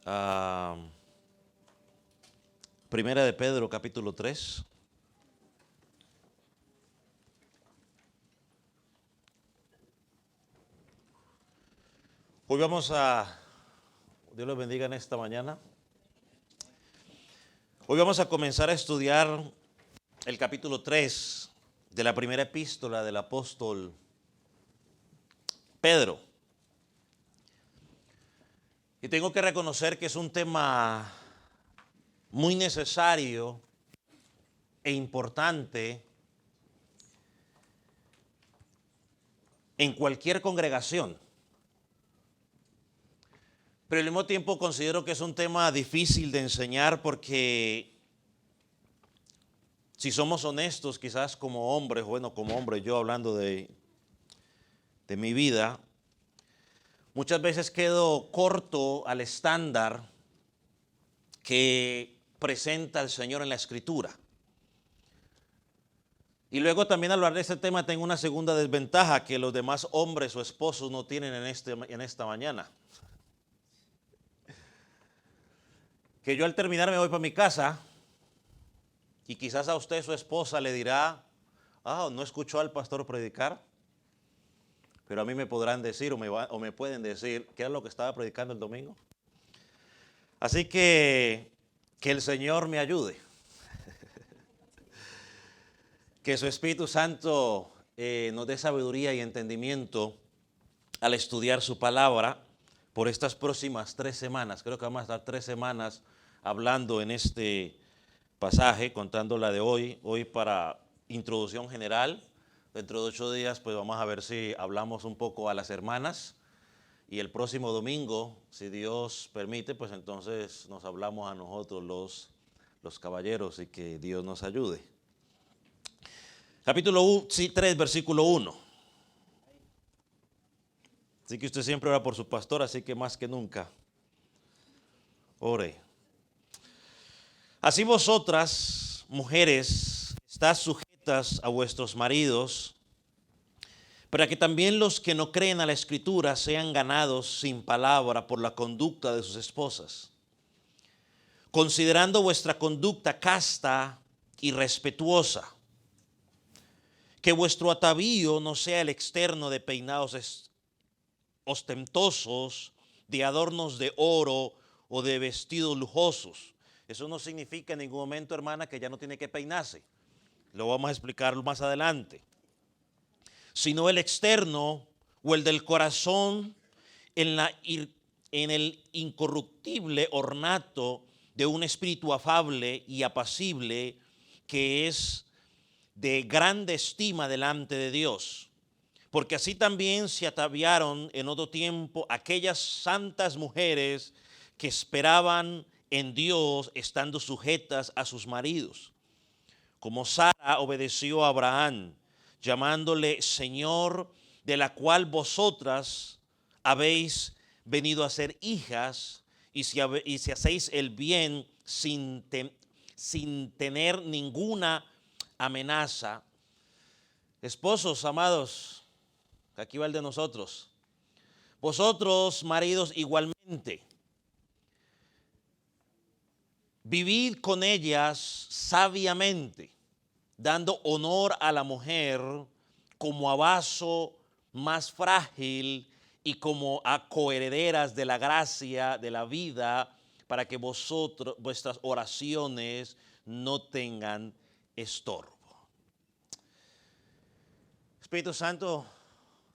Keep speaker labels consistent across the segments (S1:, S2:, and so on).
S1: a Primera de Pedro, capítulo 3. Hoy Dios los bendiga en esta mañana. Hoy vamos a comenzar a estudiar el capítulo 3 de la primera epístola del apóstol Pedro. Y tengo que reconocer que es un tema muy necesario e importante en cualquier congregación. Pero al mismo tiempo considero que es un tema difícil de enseñar porque si somos honestos, quizás como hombres, como hombre, yo hablando de mi vida, muchas veces quedo corto al estándar que presenta el Señor en la Escritura. Y luego también al hablar de este tema tengo una segunda desventaja que los demás hombres o esposos no tienen en esta mañana. Que yo al terminar me voy para mi casa y quizás a usted su esposa le dirá, no escuchó al pastor predicar, pero a mí me podrán decir o me pueden decir qué era lo que estaba predicando el domingo. Así que el Señor me ayude. Que su Espíritu Santo nos dé sabiduría y entendimiento al estudiar su palabra por estas próximas 3 semanas. Creo que vamos a estar 3 semanas hablando en este pasaje, contando la de hoy. Hoy para introducción general. Dentro de 8 días pues vamos a ver si hablamos un poco a las hermanas. Y el próximo domingo, si Dios permite, pues entonces nos hablamos a nosotros los caballeros y que Dios nos ayude. Capítulo 3, versículo 1. Así que usted siempre ora por su pastor, así que más que nunca, ore. Así vosotras, mujeres, estás sujetas a vuestros maridos, para que también los que no creen a la Escritura sean ganados sin palabra por la conducta de sus esposas, considerando vuestra conducta casta y respetuosa. Que vuestro atavío no sea el externo de peinados ostentosos, de adornos de oro o de vestidos lujosos. Eso no significa en ningún momento, hermana, que ya no tiene que peinarse. Lo vamos a explicar más adelante. Sino el externo o el del corazón en el incorruptible ornato de un espíritu afable y apacible que es de grande estima delante de Dios. Porque así también se ataviaron en otro tiempo aquellas santas mujeres que esperaban en Dios estando sujetas a sus maridos. Como Sara obedeció a Abraham, llamándole Señor, de la cual vosotras habéis venido a ser hijas, y si hacéis el bien sin tener ninguna amenaza. Esposos amados, aquí va el de nosotros. Vosotros, maridos, igualmente, vivid con ellas sabiamente, dando honor a la mujer como a vaso más frágil y como a coherederas de la gracia de la vida, para que vuestras oraciones no tengan estorbo. Espíritu Santo,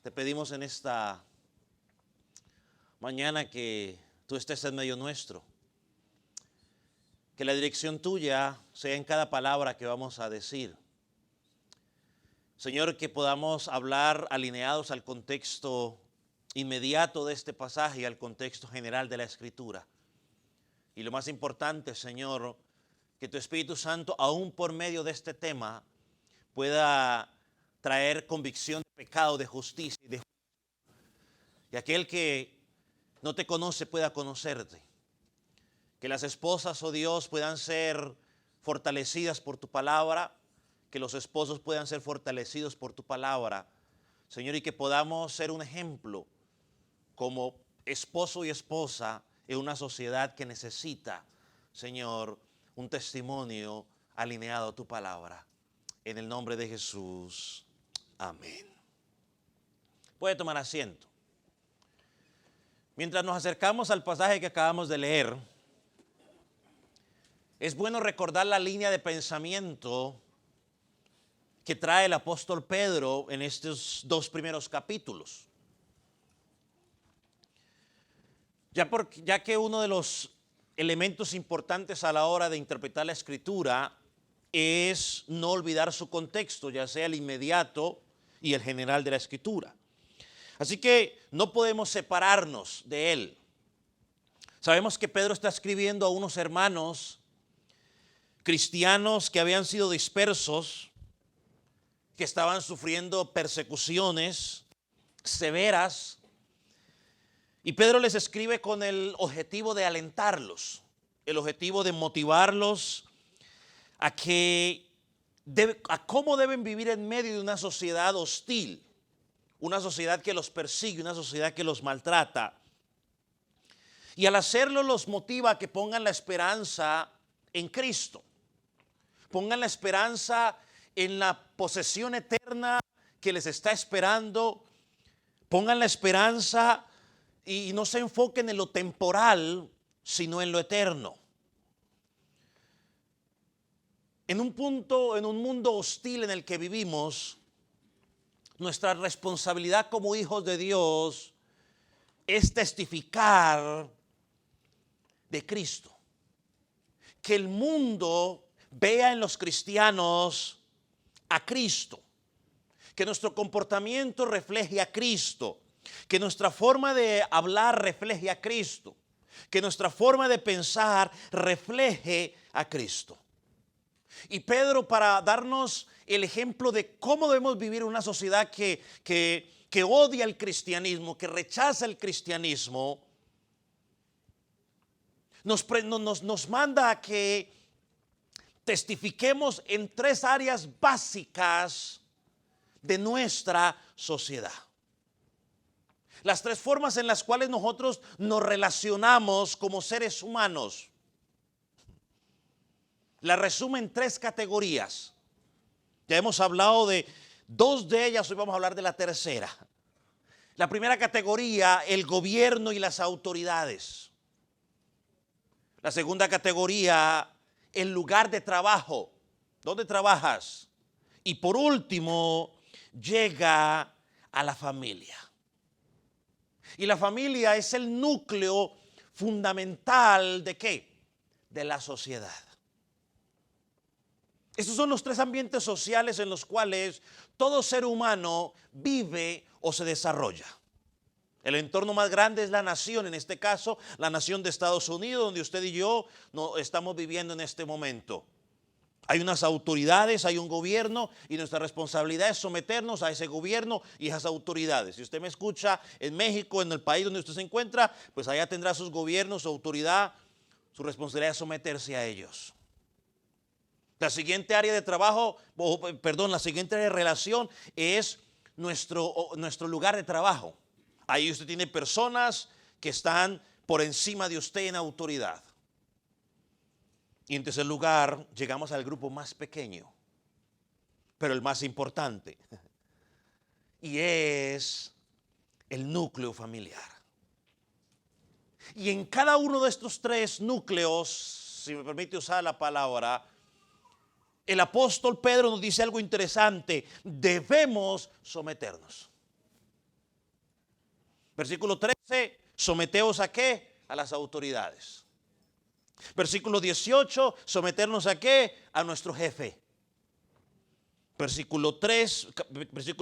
S1: te pedimos en esta mañana que tú estés en medio nuestro. Que la dirección tuya sea en cada palabra que vamos a decir. Señor, que podamos hablar alineados al contexto inmediato de este pasaje y al contexto general de la Escritura. Y lo más importante, Señor, que tu Espíritu Santo, aún por medio de este tema, pueda traer convicción de pecado, de justicia y de juicio. Y aquel que no te conoce pueda conocerte. Que las esposas, oh Dios, puedan ser fortalecidas por tu palabra, que los esposos puedan ser fortalecidos por tu palabra, Señor, y que podamos ser un ejemplo como esposo y esposa en una sociedad que necesita, Señor, un testimonio alineado a tu palabra. En el nombre de Jesús, amén. Puede tomar asiento. Mientras nos acercamos al pasaje que acabamos de leer, es bueno recordar la línea de pensamiento que trae el apóstol Pedro en estos dos primeros capítulos. Ya que uno de los elementos importantes a la hora de interpretar la Escritura es no olvidar su contexto, ya sea el inmediato y el general de la Escritura. Así que no podemos separarnos de él. Sabemos que Pedro está escribiendo a unos hermanos cristianos que habían sido dispersos, que estaban sufriendo persecuciones severas. Y Pedro les escribe con el objetivo de alentarlos, el objetivo de motivarlos a cómo deben vivir en medio de una sociedad hostil, una sociedad que los persigue, una sociedad que los maltrata. Y al hacerlo los motiva a que pongan la esperanza en Cristo, pongan la esperanza en la posesión eterna que les está esperando, pongan la esperanza y no se enfoquen en lo temporal, sino en lo eterno. En un mundo hostil en el que vivimos, nuestra responsabilidad como hijos de Dios es testificar de Cristo. Que el mundo vea en los cristianos a Cristo. Que nuestro comportamiento refleje a Cristo. Que nuestra forma de hablar refleje a Cristo. Que nuestra forma de pensar refleje a Cristo. Y Pedro, para darnos el ejemplo de cómo debemos vivir en una sociedad que odia el cristianismo, que rechaza el cristianismo, nos manda a que testifiquemos en tres áreas básicas de nuestra sociedad. Las tres formas en las cuales nosotros nos relacionamos como seres humanos. La resume en tres categorías. Ya hemos hablado de dos de ellas, hoy vamos a hablar de la tercera. La primera categoría, el gobierno y las autoridades. La segunda categoría, el lugar de trabajo. ¿Dónde trabajas? Y por último, llega a la familia. Y la familia es el núcleo fundamental ¿de qué? De la sociedad. Estos son los tres ambientes sociales en los cuales todo ser humano vive o se desarrolla. El entorno más grande es la nación, en este caso la nación de Estados Unidos, donde usted y yo estamos viviendo en este momento. Hay unas autoridades, hay un gobierno y nuestra responsabilidad es someternos a ese gobierno y a esas autoridades. Si usted me escucha en México, en el país donde usted se encuentra, pues allá tendrá sus gobiernos, su autoridad, su responsabilidad es someterse a ellos. La siguiente área de trabajo, la siguiente área de relación es nuestro lugar de trabajo. Ahí usted tiene personas que están por encima de usted en autoridad. Y en tercer lugar, llegamos al grupo más pequeño, pero el más importante. Y es el núcleo familiar. Y en cada uno de estos tres núcleos, si me permite usar la palabra, el apóstol Pedro nos dice algo interesante: debemos someternos. Versículo 13, someteos ¿a qué? A las autoridades. Versículo 18, someternos ¿a qué? A nuestro jefe. Versículo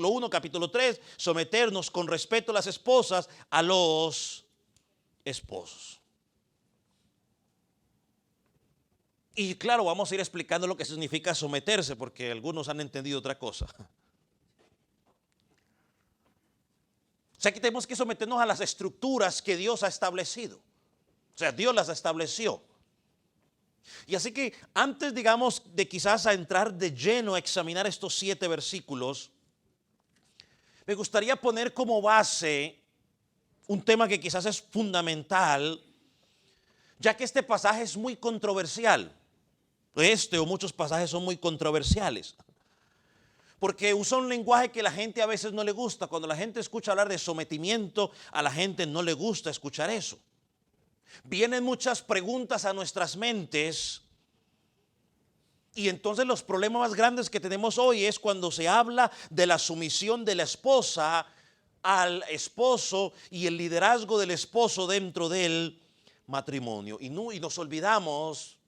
S1: 1, capítulo 3, someternos con respeto a las esposas a los esposos. Y claro, vamos a ir explicando lo que significa someterse, porque algunos han entendido otra cosa. O sea que tenemos que someternos a las estructuras que Dios ha establecido. O sea, Dios las estableció. Y así que antes, digamos, de quizás a entrar de lleno a examinar estos 7 versículos, me gustaría poner como base un tema que quizás es fundamental ya que este pasaje es muy controversial. Este o muchos pasajes son muy controversiales, porque usa un lenguaje que la gente a veces no le gusta. Cuando la gente escucha hablar de sometimiento, a la gente no le gusta escuchar eso. Vienen muchas preguntas a nuestras mentes, y entonces los problemas más grandes que tenemos hoy es cuando se habla de la sumisión de la esposa al esposo y el liderazgo del esposo dentro del matrimonio. Y nos olvidamos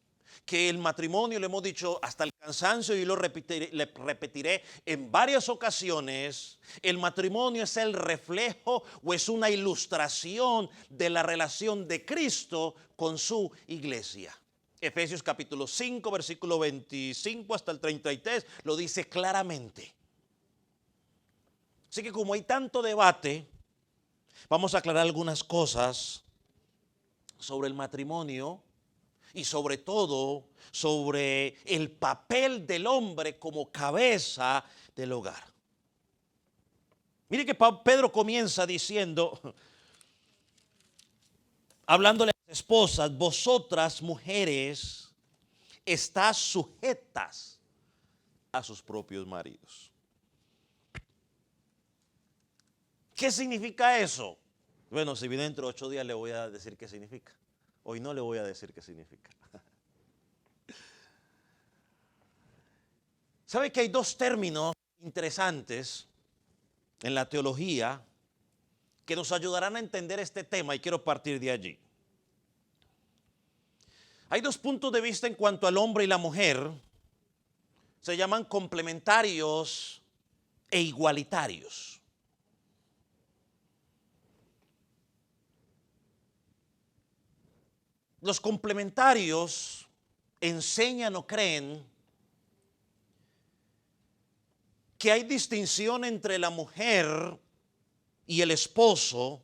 S1: que el matrimonio, le hemos dicho hasta el cansancio y lo repetiré en varias ocasiones, el matrimonio es el reflejo o es una ilustración de la relación de Cristo con su iglesia. Efesios capítulo 5, versículo 25 hasta el 33 lo dice claramente. Así que como hay tanto debate, vamos a aclarar algunas cosas sobre el matrimonio y sobre todo sobre el papel del hombre como cabeza del hogar. Mire que Pedro comienza diciendo, hablándole a las esposas: vosotras mujeres estás sujetas a sus propios maridos. ¿Qué significa eso? Bueno, si viene dentro de 8 días le voy a decir qué significa. Hoy no le voy a decir qué significa. ¿Sabe que hay dos términos interesantes en la teología que nos ayudarán a entender este tema, y quiero partir de allí? Hay dos puntos de vista en cuanto al hombre y la mujer. Se llaman complementarios e igualitarios. Los complementarios enseñan o creen que hay distinción entre la mujer y el esposo,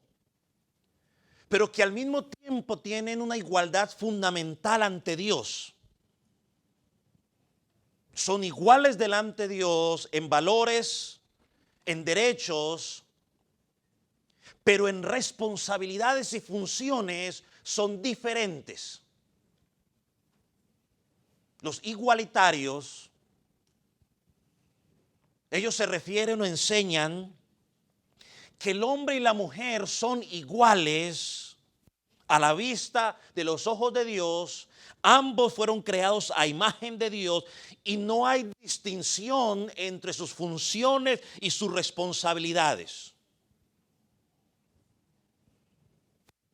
S1: pero que al mismo tiempo tienen una igualdad fundamental ante Dios. Son iguales delante de Dios en valores, en derechos, pero en responsabilidades y funciones son diferentes. Los igualitarios, ellos se refieren o enseñan que el hombre y la mujer son iguales a la vista de los ojos de Dios. Ambos fueron creados a imagen de Dios y no hay distinción entre sus funciones y sus responsabilidades.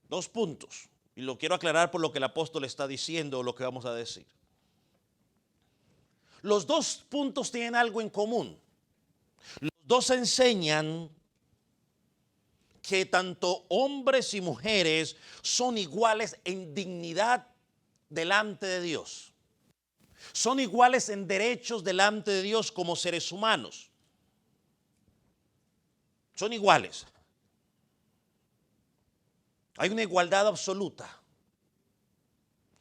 S1: Dos puntos, y lo quiero aclarar por lo que el apóstol está diciendo o lo que vamos a decir. Los dos puntos tienen algo en común. Los dos enseñan que tanto hombres y mujeres son iguales en dignidad delante de Dios. Son iguales en derechos delante de Dios como seres humanos. Son iguales. Hay una igualdad absoluta.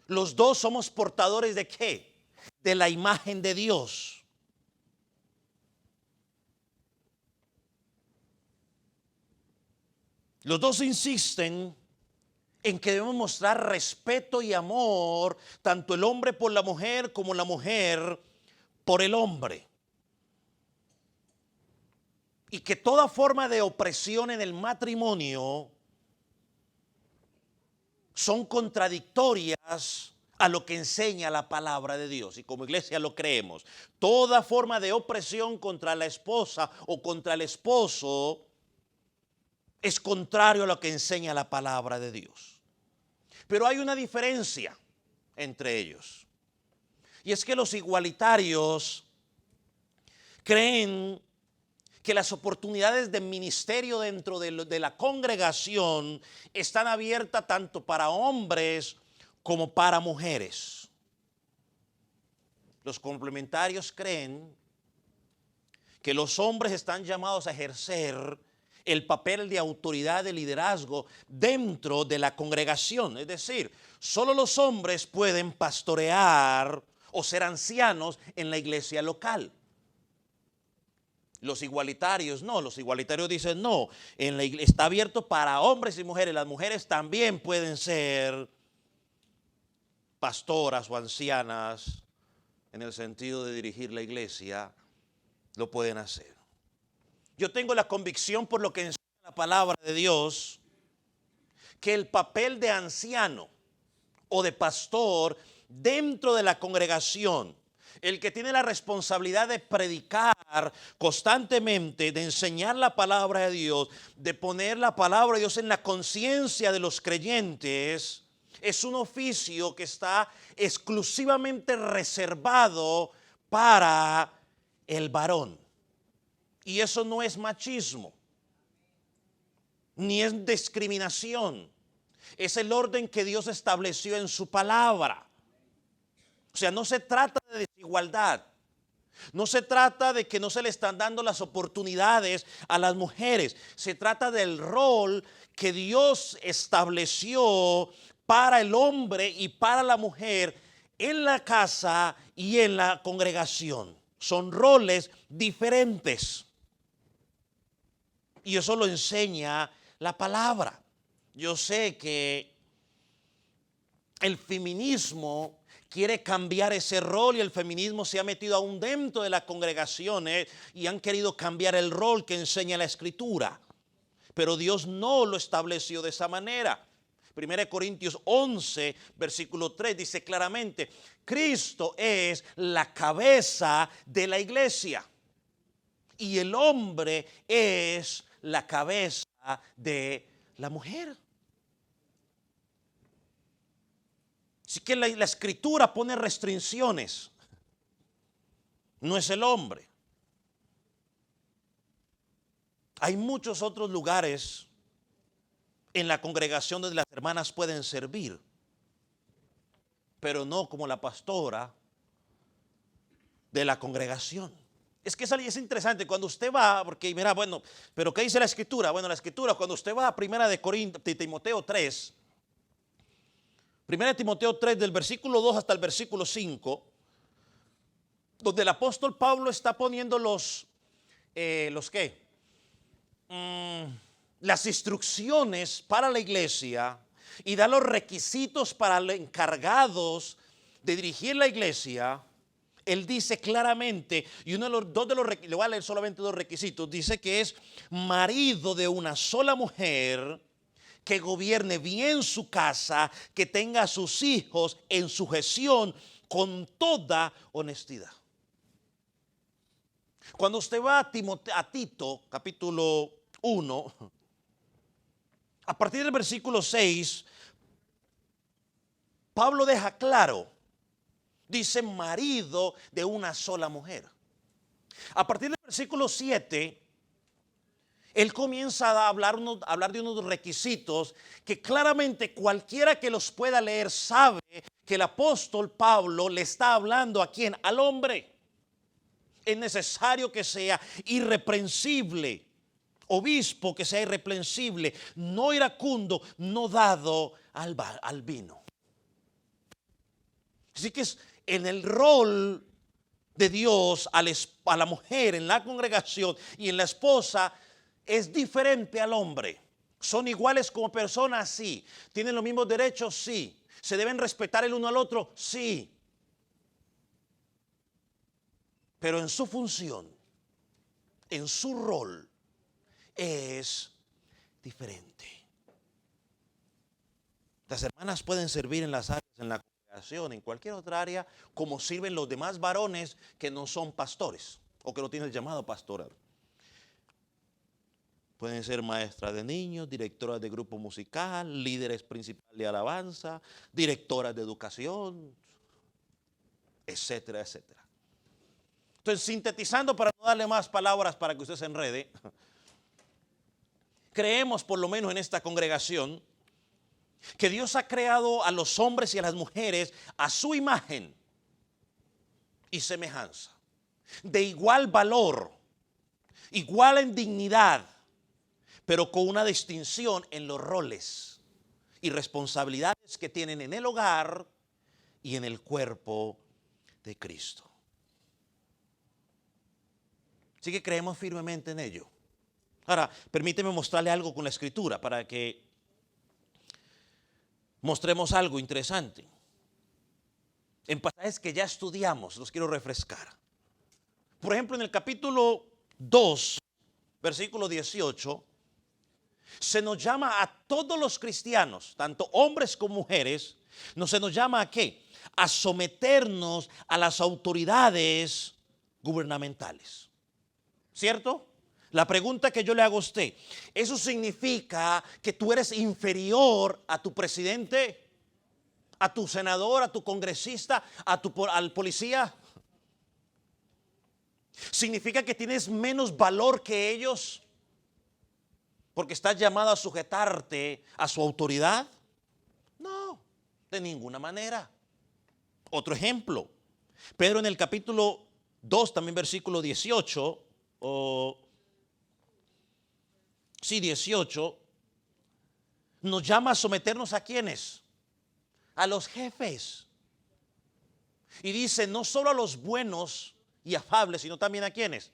S1: Los dos somos portadores ¿de qué? De la imagen de Dios. Los dos insisten en que debemos mostrar respeto y amor, tanto el hombre por la mujer como la mujer por el hombre. Y que toda forma de opresión en el matrimonio son contradictorias a lo que enseña la palabra de Dios, y como iglesia lo creemos. Toda forma de opresión contra la esposa o contra el esposo es contrario a lo que enseña la palabra de Dios. Pero hay una diferencia entre ellos, y es que los igualitarios creen que las oportunidades de ministerio dentro de la congregación están abiertas tanto para hombres como para mujeres. Los complementarios creen que los hombres están llamados a ejercer el papel de autoridad, de liderazgo dentro de la congregación. Es decir, solo los hombres pueden pastorear o ser ancianos en la iglesia local. Los igualitarios no, los igualitarios dicen no, en la iglesia está abierto para hombres y mujeres. Las mujeres también pueden ser pastoras o ancianas, en el sentido de dirigir la iglesia, lo pueden hacer. Yo tengo la convicción, por lo que enseña la palabra de Dios, que el papel de anciano o de pastor dentro de la congregación, el que tiene la responsabilidad de predicar constantemente, de enseñar la palabra de Dios, de poner la palabra de Dios en la conciencia de los creyentes, es un oficio que está exclusivamente reservado para el varón. Y eso no es machismo, ni es discriminación. Es el orden que Dios estableció en su palabra. O sea, no se trata de desigualdad. No se trata de que no se le están dando las oportunidades a las mujeres. Se trata del rol que Dios estableció para el hombre y para la mujer en la casa y en la congregación. Son roles diferentes. Y eso lo enseña la palabra. Yo sé que el feminismo quiere cambiar ese rol y el feminismo se ha metido aún dentro de las congregaciones y han querido cambiar el rol que enseña la Escritura. Pero Dios no lo estableció de esa manera. 1 Corintios 11, versículo 3 dice claramente, Cristo es la cabeza de la iglesia y el hombre es la cabeza de la mujer. Así que la Escritura pone restricciones. No es el hombre. Hay muchos otros lugares en la congregación donde las hermanas pueden servir, pero no como la pastora de la congregación. Es que es interesante cuando usted va, porque mira, bueno, pero ¿qué dice la Escritura? Bueno, la Escritura, cuando usted va a Timoteo 3, 1 Timoteo 3 del versículo 2 hasta el versículo 5, donde el apóstol Pablo está poniendo las instrucciones para la iglesia y da los requisitos para los encargados de dirigir la iglesia. Él dice claramente, y le voy a leer solamente dos requisitos, dice que es marido de una sola mujer, que gobierne bien su casa, que tenga a sus hijos en sujeción con toda honestidad. Cuando usted va a Tito, capítulo 1, a partir del versículo 6, Pablo deja claro, dice marido de una sola mujer. A partir del versículo 7, él comienza a hablar de unos requisitos que claramente cualquiera que los pueda leer sabe que el apóstol Pablo le está hablando ¿a quién? Al hombre. Es necesario que sea irreprensible, obispo que sea irreprensible, no iracundo, no dado al vino. Así que es en el rol de Dios a la mujer en la congregación y en la esposa es diferente al hombre. ¿Son iguales como personas? Sí. ¿Tienen los mismos derechos? Sí. ¿Se deben respetar el uno al otro? Sí. Pero en su función, en su rol, es diferente. Las hermanas pueden servir en las áreas, en la congregación, en cualquier otra área, como sirven los demás varones que no son pastores o que no tienen el llamado pastoral. Pueden ser maestras de niños, directoras de grupo musical, líderes principales de alabanza, directoras de educación, etcétera, etcétera. Entonces, sintetizando para no darle más palabras para que usted se enrede, creemos por lo menos en esta congregación que Dios ha creado a los hombres y a las mujeres a su imagen y semejanza, de igual valor, igual en dignidad, pero con una distinción en los roles y responsabilidades que tienen en el hogar y en el cuerpo de Cristo. Así que creemos firmemente en ello. Ahora, permíteme mostrarle algo con la Escritura para que mostremos algo interesante. en pasajes que ya estudiamos, los quiero refrescar. Por ejemplo, en el capítulo 2, versículo 18, se nos llama a todos los cristianos, tanto hombres como mujeres, se nos llama ¿a qué? A someternos a las autoridades gubernamentales. ¿Cierto? La pregunta que yo le hago a usted, ¿eso significa que tú eres inferior a tu presidente, a tu senador, a tu congresista, al policía? ¿Significa que tienes menos valor que ellos porque estás llamado a sujetarte a su autoridad? No, de ninguna manera. Otro ejemplo, Pedro en el capítulo 2, también versículo 18, 18, nos llama a someternos ¿a quiénes? A los jefes. Y dice, no solo a los buenos y afables, sino también ¿a quiénes?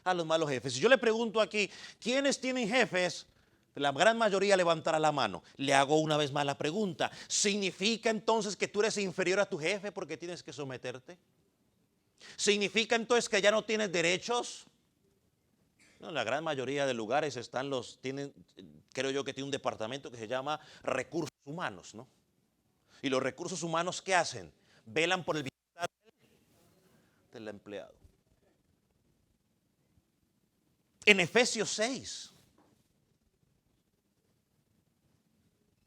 S1: A los malos jefes. Si yo le pregunto aquí, ¿quiénes tienen jefes? La gran mayoría levantará la mano. Le hago una vez más la pregunta. ¿Significa entonces que tú eres inferior a tu jefe porque tienes que someterte? ¿Significa entonces que ya no tienes derechos? No, la gran mayoría de lugares creo yo que tiene un departamento que se llama recursos humanos, ¿no? Y los recursos humanos, ¿qué hacen? Velan por el bienestar del empleado. En Efesios 6.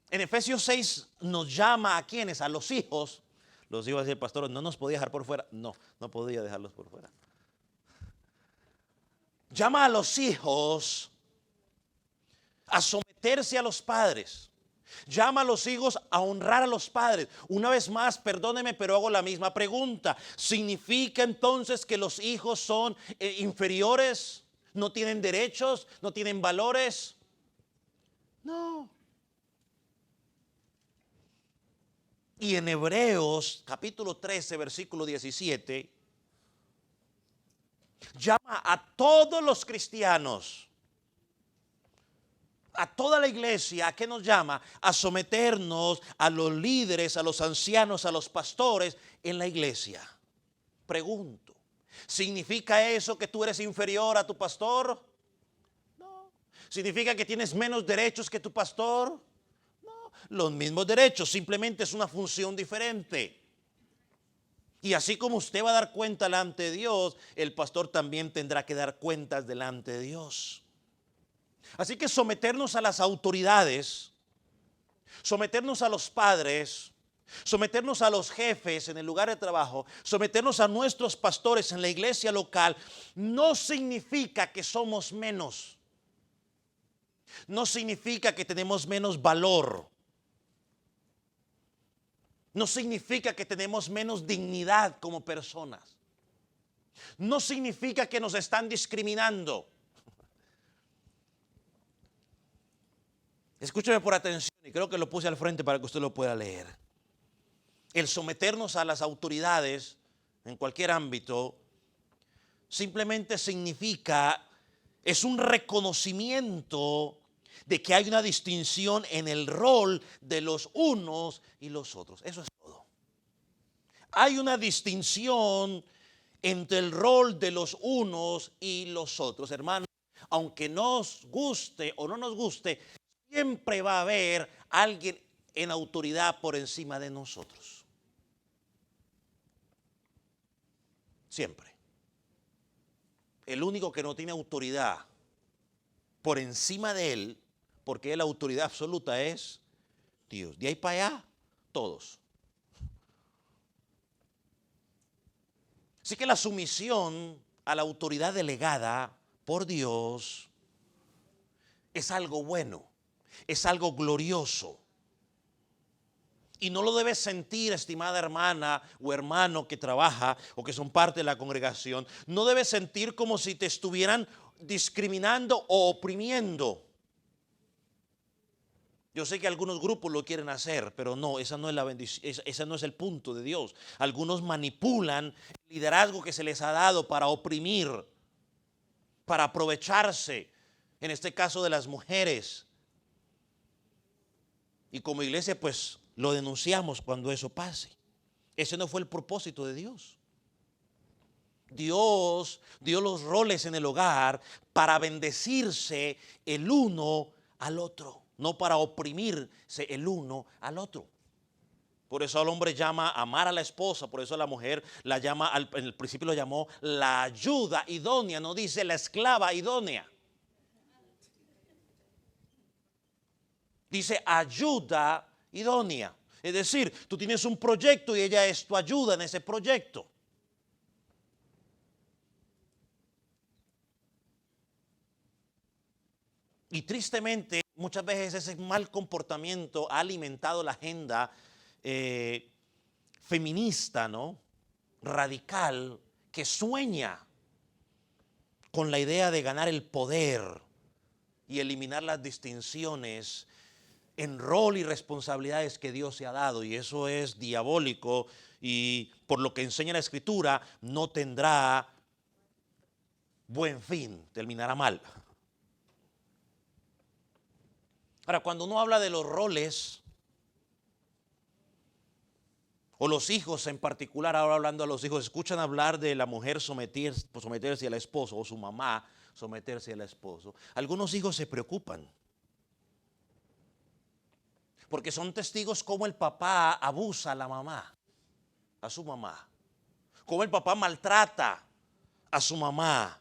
S1: En Efesios 6 nos llama a quienes, a los hijos. Los hijos del pastor, no nos podía dejar por fuera. No, no podía dejarlos por fuera. Llama a los hijos a someterse a los padres. Llama a los hijos a honrar a los padres. Una vez más, perdóneme, pero hago la misma pregunta. ¿Significa entonces que los hijos son inferiores? ¿No tienen derechos? ¿No tienen valores? No. Y en Hebreos capítulo 13, versículo 17, llama a todos los cristianos, a toda la iglesia, ¿a qué nos llama? A someternos a los líderes, a los ancianos, a los pastores en la iglesia. Pregunto, ¿significa eso que tú eres inferior a tu pastor? No. ¿Significa que tienes menos derechos que tu pastor? Los mismos derechos, simplemente es una función diferente. Y así como usted va a dar cuenta delante de Dios, el pastor también tendrá que dar cuentas delante de Dios. Así que someternos a las autoridades, someternos a los padres, someternos a los jefes en el lugar de trabajo, someternos a nuestros pastores en la iglesia local, no significa que somos menos. No significa que tenemos menos valor. No significa que tenemos menos dignidad como personas. No significa que nos están discriminando. Escúcheme por atención y creo que lo puse al frente para que usted lo pueda leer. El someternos a las autoridades en cualquier ámbito simplemente significa, es un reconocimiento de que hay una distinción en el rol de los unos y los otros. Eso es todo. Hay una distinción entre el rol de los unos y los otros. Hermanos, aunque nos guste o no nos guste, siempre va a haber alguien en autoridad por encima de nosotros. Siempre. El único que no tiene autoridad por encima de él, porque la autoridad absoluta es Dios. De ahí para allá, todos. Así que la sumisión a la autoridad delegada por Dios es algo bueno, es algo glorioso. Y no lo debes sentir, estimada hermana o hermano que trabaja o que son parte de la congregación, no debes sentir como si te estuvieran discriminando o oprimiendo. Yo sé que algunos grupos lo quieren hacer, pero no, esa no es la bendición, ese no es el punto de Dios. Algunos manipulan el liderazgo que se les ha dado para oprimir, para aprovecharse, en este caso de las mujeres. Y como iglesia, pues lo denunciamos cuando eso pase. Ese no fue el propósito de Dios. Dios dio los roles en el hogar para bendecirse el uno al otro, no para oprimirse el uno al otro. Por eso al hombre llama a amar a la esposa, por eso a la mujer la llama, en el principio lo llamó la ayuda idónea, no dice la esclava idónea. Dice ayuda idónea. Es decir, tú tienes un proyecto y ella es tu ayuda en ese proyecto. Y tristemente, muchas veces ese mal comportamiento ha alimentado la agenda feminista, ¿no? Radical, que sueña con la idea de ganar el poder y eliminar las distinciones en rol y responsabilidades que Dios se ha dado. Y eso es diabólico y por lo que enseña la Escritura no tendrá buen fin, terminará mal. Ahora, cuando uno habla de los roles, o los hijos en particular, ahora hablando a los hijos, escuchan hablar de la mujer someterse al esposo, o su mamá someterse al esposo. Algunos hijos se preocupan, porque son testigos cómo el papá abusa a la mamá, a su mamá, cómo el papá maltrata a su mamá.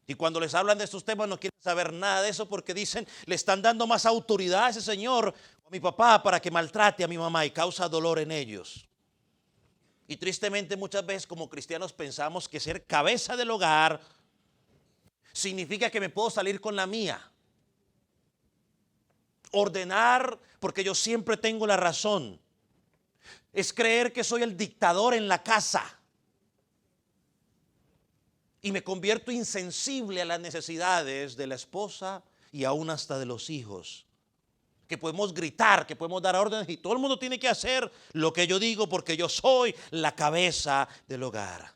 S1: Y cuando les hablan de estos temas no quieren saber nada de eso porque dicen, le están dando más autoridad a ese señor o a mi papá para que maltrate a mi mamá y causa dolor en ellos. Y tristemente muchas veces como cristianos pensamos que ser cabeza del hogar significa que me puedo salir con la mía. Ordenar porque yo siempre tengo la razón. Es creer que soy el dictador en la casa. Y me convierto insensible a las necesidades de la esposa y aún hasta de los hijos. Que podemos gritar, que podemos dar órdenes y todo el mundo tiene que hacer lo que yo digo porque yo soy la cabeza del hogar.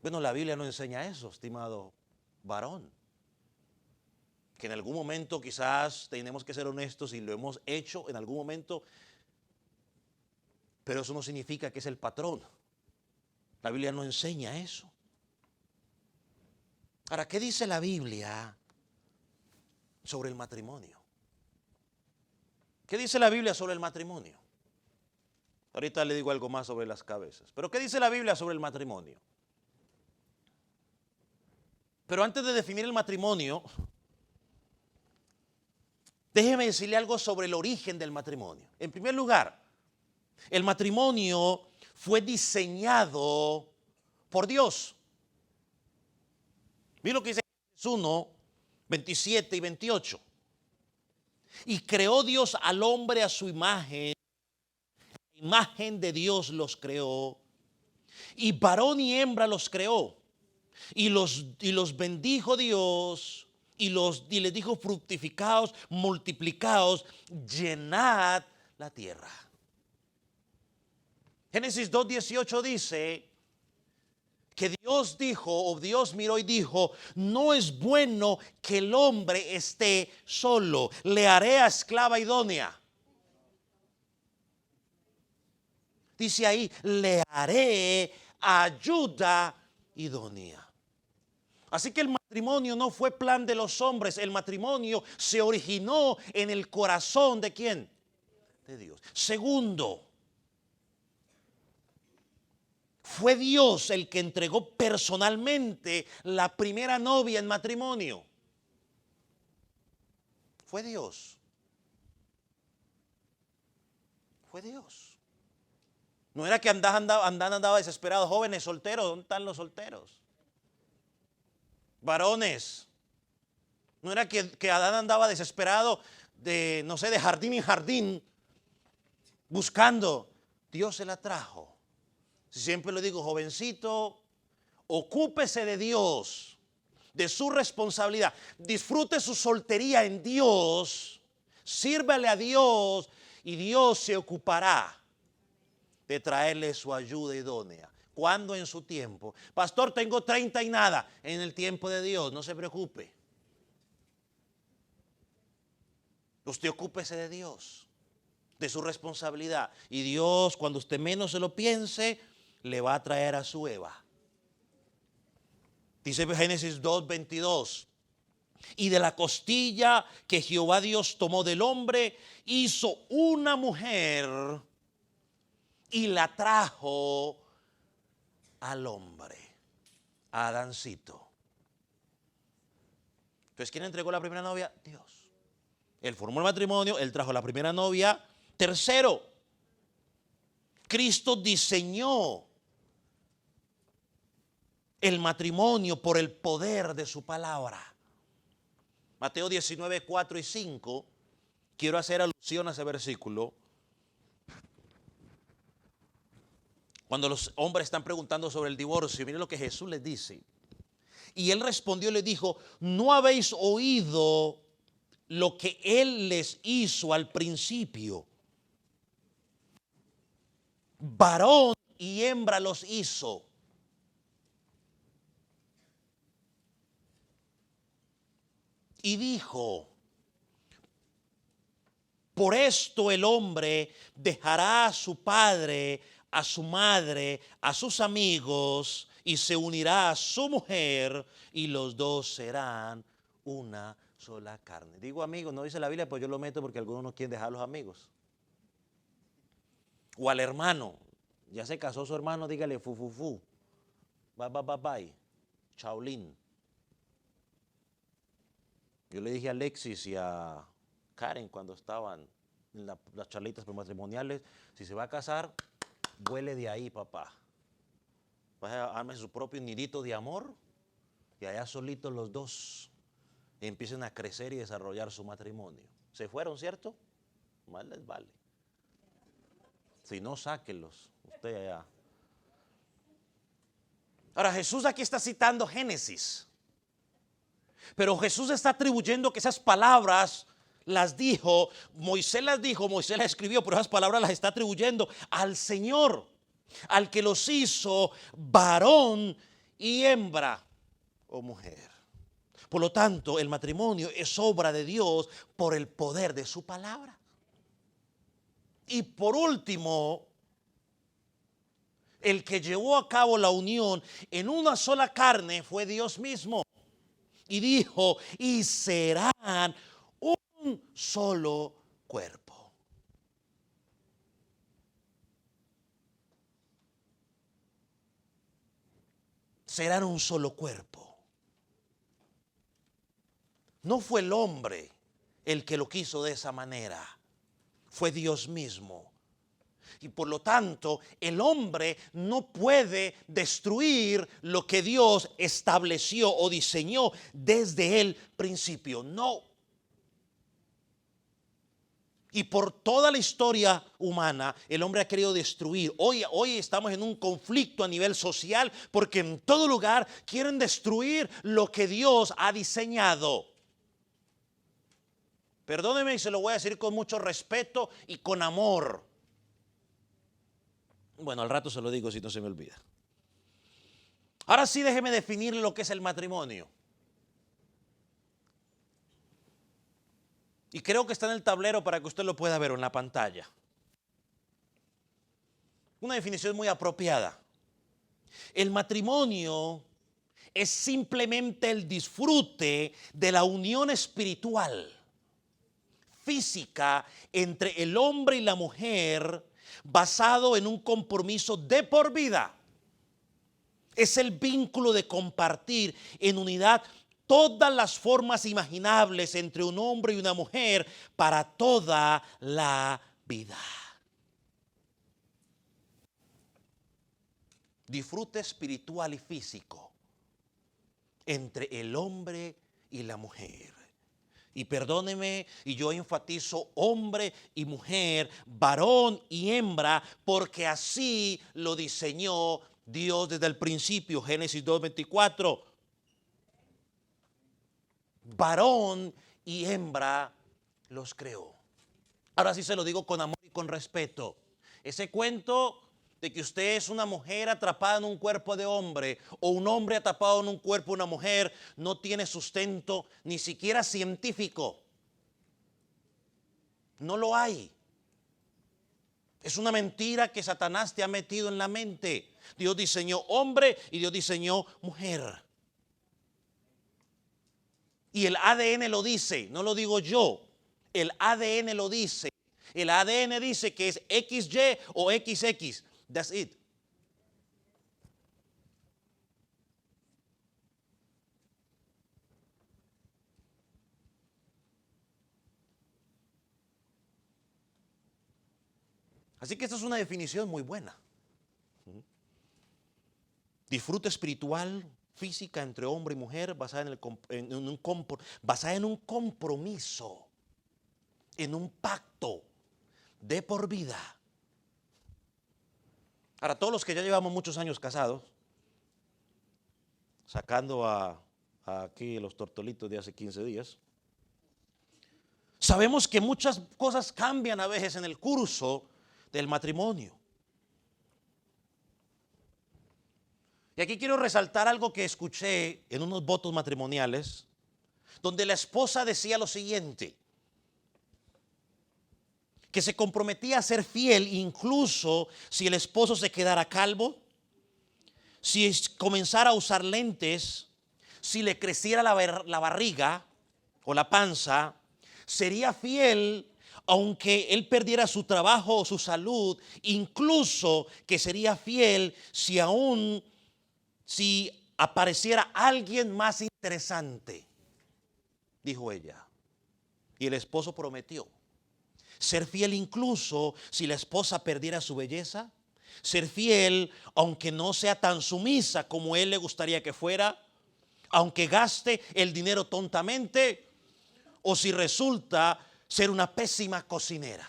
S1: Bueno, la Biblia no enseña eso, estimado varón. Que en algún momento quizás tenemos que ser honestos y lo hemos hecho en algún momento, pero eso no significa que es el patrón. La Biblia no enseña eso. Ahora, ¿qué dice la Biblia sobre el matrimonio? ¿Qué dice la Biblia sobre el matrimonio? Ahorita le digo algo más sobre las cabezas. Pero ¿qué dice la Biblia sobre el matrimonio? Pero antes de definir el matrimonio, déjeme decirle algo sobre el origen del matrimonio. En primer lugar, el matrimonio fue diseñado por Dios. Mira lo que dice Génesis 1, 27 y 28. Y creó Dios al hombre a su imagen. Imagen de Dios los creó. Y varón y hembra los creó. Y los bendijo Dios. Y les dijo fructificaos, multiplicaos, llenad la tierra. Génesis 2:18 dice que Dios dijo, o Dios miró y dijo, no es bueno que el hombre esté solo, le haré a esclava idónea. Dice ahí, le haré ayuda idónea. Así que el matrimonio no fue plan de los hombres, el matrimonio se originó en el corazón ¿de quién? De Dios. Segundo, fue Dios el que entregó personalmente la primera novia en matrimonio. Fue Dios. Fue Dios. No era que andaba desesperado, jóvenes solteros. ¿Dónde están los solteros? Varones. No era que Adán andaba desesperado de, no sé, de jardín en jardín buscando. Dios se la trajo. Siempre le digo, jovencito, ocúpese de Dios, de su responsabilidad. Disfrute su soltería en Dios, sírvale a Dios y Dios se ocupará de traerle su ayuda idónea. ¿Cuándo? En su tiempo. Pastor, tengo 30 y nada. En el tiempo de Dios, no se preocupe. Usted ocúpese de Dios, de su responsabilidad. Y Dios, cuando usted menos se lo piense, le va a traer a su Eva. Dice Génesis 2:22. Y de la costilla que Jehová Dios tomó del hombre, hizo una mujer y la trajo al hombre, a Adancito. Entonces, ¿quién entregó la primera novia? Dios. Él formó el matrimonio, él trajo la primera novia. Tercero, Cristo diseñó el matrimonio por el poder de su palabra. Mateo 19, 4 y 5, quiero hacer alusión a ese versículo. Cuando los hombres están preguntando sobre el divorcio, miren lo que Jesús les dice. Y él respondió y le dijo, ¿no habéis oído lo que él les hizo al principio? Varón y hembra los hizo. Y dijo, por esto el hombre dejará a su padre, a su madre, a sus amigos, y se unirá a su mujer, y los dos serán una sola carne. Digo amigos, no dice la Biblia, pues yo lo meto porque algunos no quieren dejar a los amigos. O al hermano, ya se casó su hermano, dígale fu, fu, fu. Bye, bye, bye, bye. Chaolín. Yo le dije a Alexis y a Karen cuando estaban en las charlitas prematrimoniales, si se va a casar, vuele de ahí, papá. Vaya, arme su propio nidito de amor y allá solitos los dos empiecen a crecer y desarrollar su matrimonio. ¿Se fueron, cierto? Más les vale. Si no, sáquenlos. Usted allá. Ahora, Jesús aquí está citando Génesis. Pero Jesús está atribuyendo que esas palabras las dijo, Moisés las dijo, Moisés las escribió, pero esas palabras las está atribuyendo al Señor, al que los hizo varón y hembra o mujer. Por lo tanto, el matrimonio es obra de Dios por el poder de su palabra. Y por último, el que llevó a cabo la unión en una sola carne fue Dios mismo. Y dijo, y serán un solo cuerpo. Serán un solo cuerpo. No fue el hombre el que lo quiso de esa manera, fue Dios mismo. Y por lo tanto, el hombre no puede destruir lo que Dios estableció o diseñó desde el principio. No. Y por toda la historia humana, el hombre ha querido destruir. Hoy estamos en un conflicto a nivel social porque en todo lugar quieren destruir lo que Dios ha diseñado. Perdóneme y se lo voy a decir con mucho respeto y con amor. Bueno, al rato se lo digo si no se me olvida. Ahora sí déjeme definir lo que es el matrimonio. Y creo que está en el tablero para que usted lo pueda ver en la pantalla. Una definición muy apropiada. El matrimonio es simplemente el disfrute de la unión espiritual, física, entre el hombre y la mujer, basado en un compromiso de por vida. Es el vínculo de compartir en unidad todas las formas imaginables entre un hombre y una mujer para toda la vida. Disfrute espiritual y físico entre el hombre y la mujer. Y perdóneme, y yo enfatizo hombre y mujer, varón y hembra, porque así lo diseñó Dios desde el principio. Génesis 2:24. Varón y hembra los creó. Ahora sí se lo digo con amor y con respeto. Ese cuento de que usted es una mujer atrapada en un cuerpo de hombre o un hombre atrapado en un cuerpo de una mujer no tiene sustento ni siquiera científico. No lo hay. Es una mentira que Satanás te ha metido en la mente. Dios diseñó hombre y Dios diseñó mujer. Y el ADN lo dice, no lo digo yo. El ADN lo dice. El ADN dice que es XY o XX. That's it. Así que esta es una definición muy buena. Disfrute espiritual, física entre hombre y mujer basada basada en un compromiso, en un pacto de por vida. Ahora, todos los que ya llevamos muchos años casados, sacando a aquí los tortolitos de hace 15 días, sabemos que muchas cosas cambian a veces en el curso del matrimonio. Y aquí quiero resaltar algo que escuché en unos votos matrimoniales, donde la esposa decía lo siguiente: que se comprometía a ser fiel incluso si el esposo se quedara calvo, si comenzara a usar lentes, si le creciera la barriga o la panza, sería fiel aunque él perdiera su trabajo o su salud, incluso que sería fiel si apareciera alguien más interesante, dijo ella. Y el esposo prometió ser fiel incluso si la esposa perdiera su belleza, ser fiel aunque no sea tan sumisa como él le gustaría que fuera, aunque gaste el dinero tontamente o si resulta ser una pésima cocinera.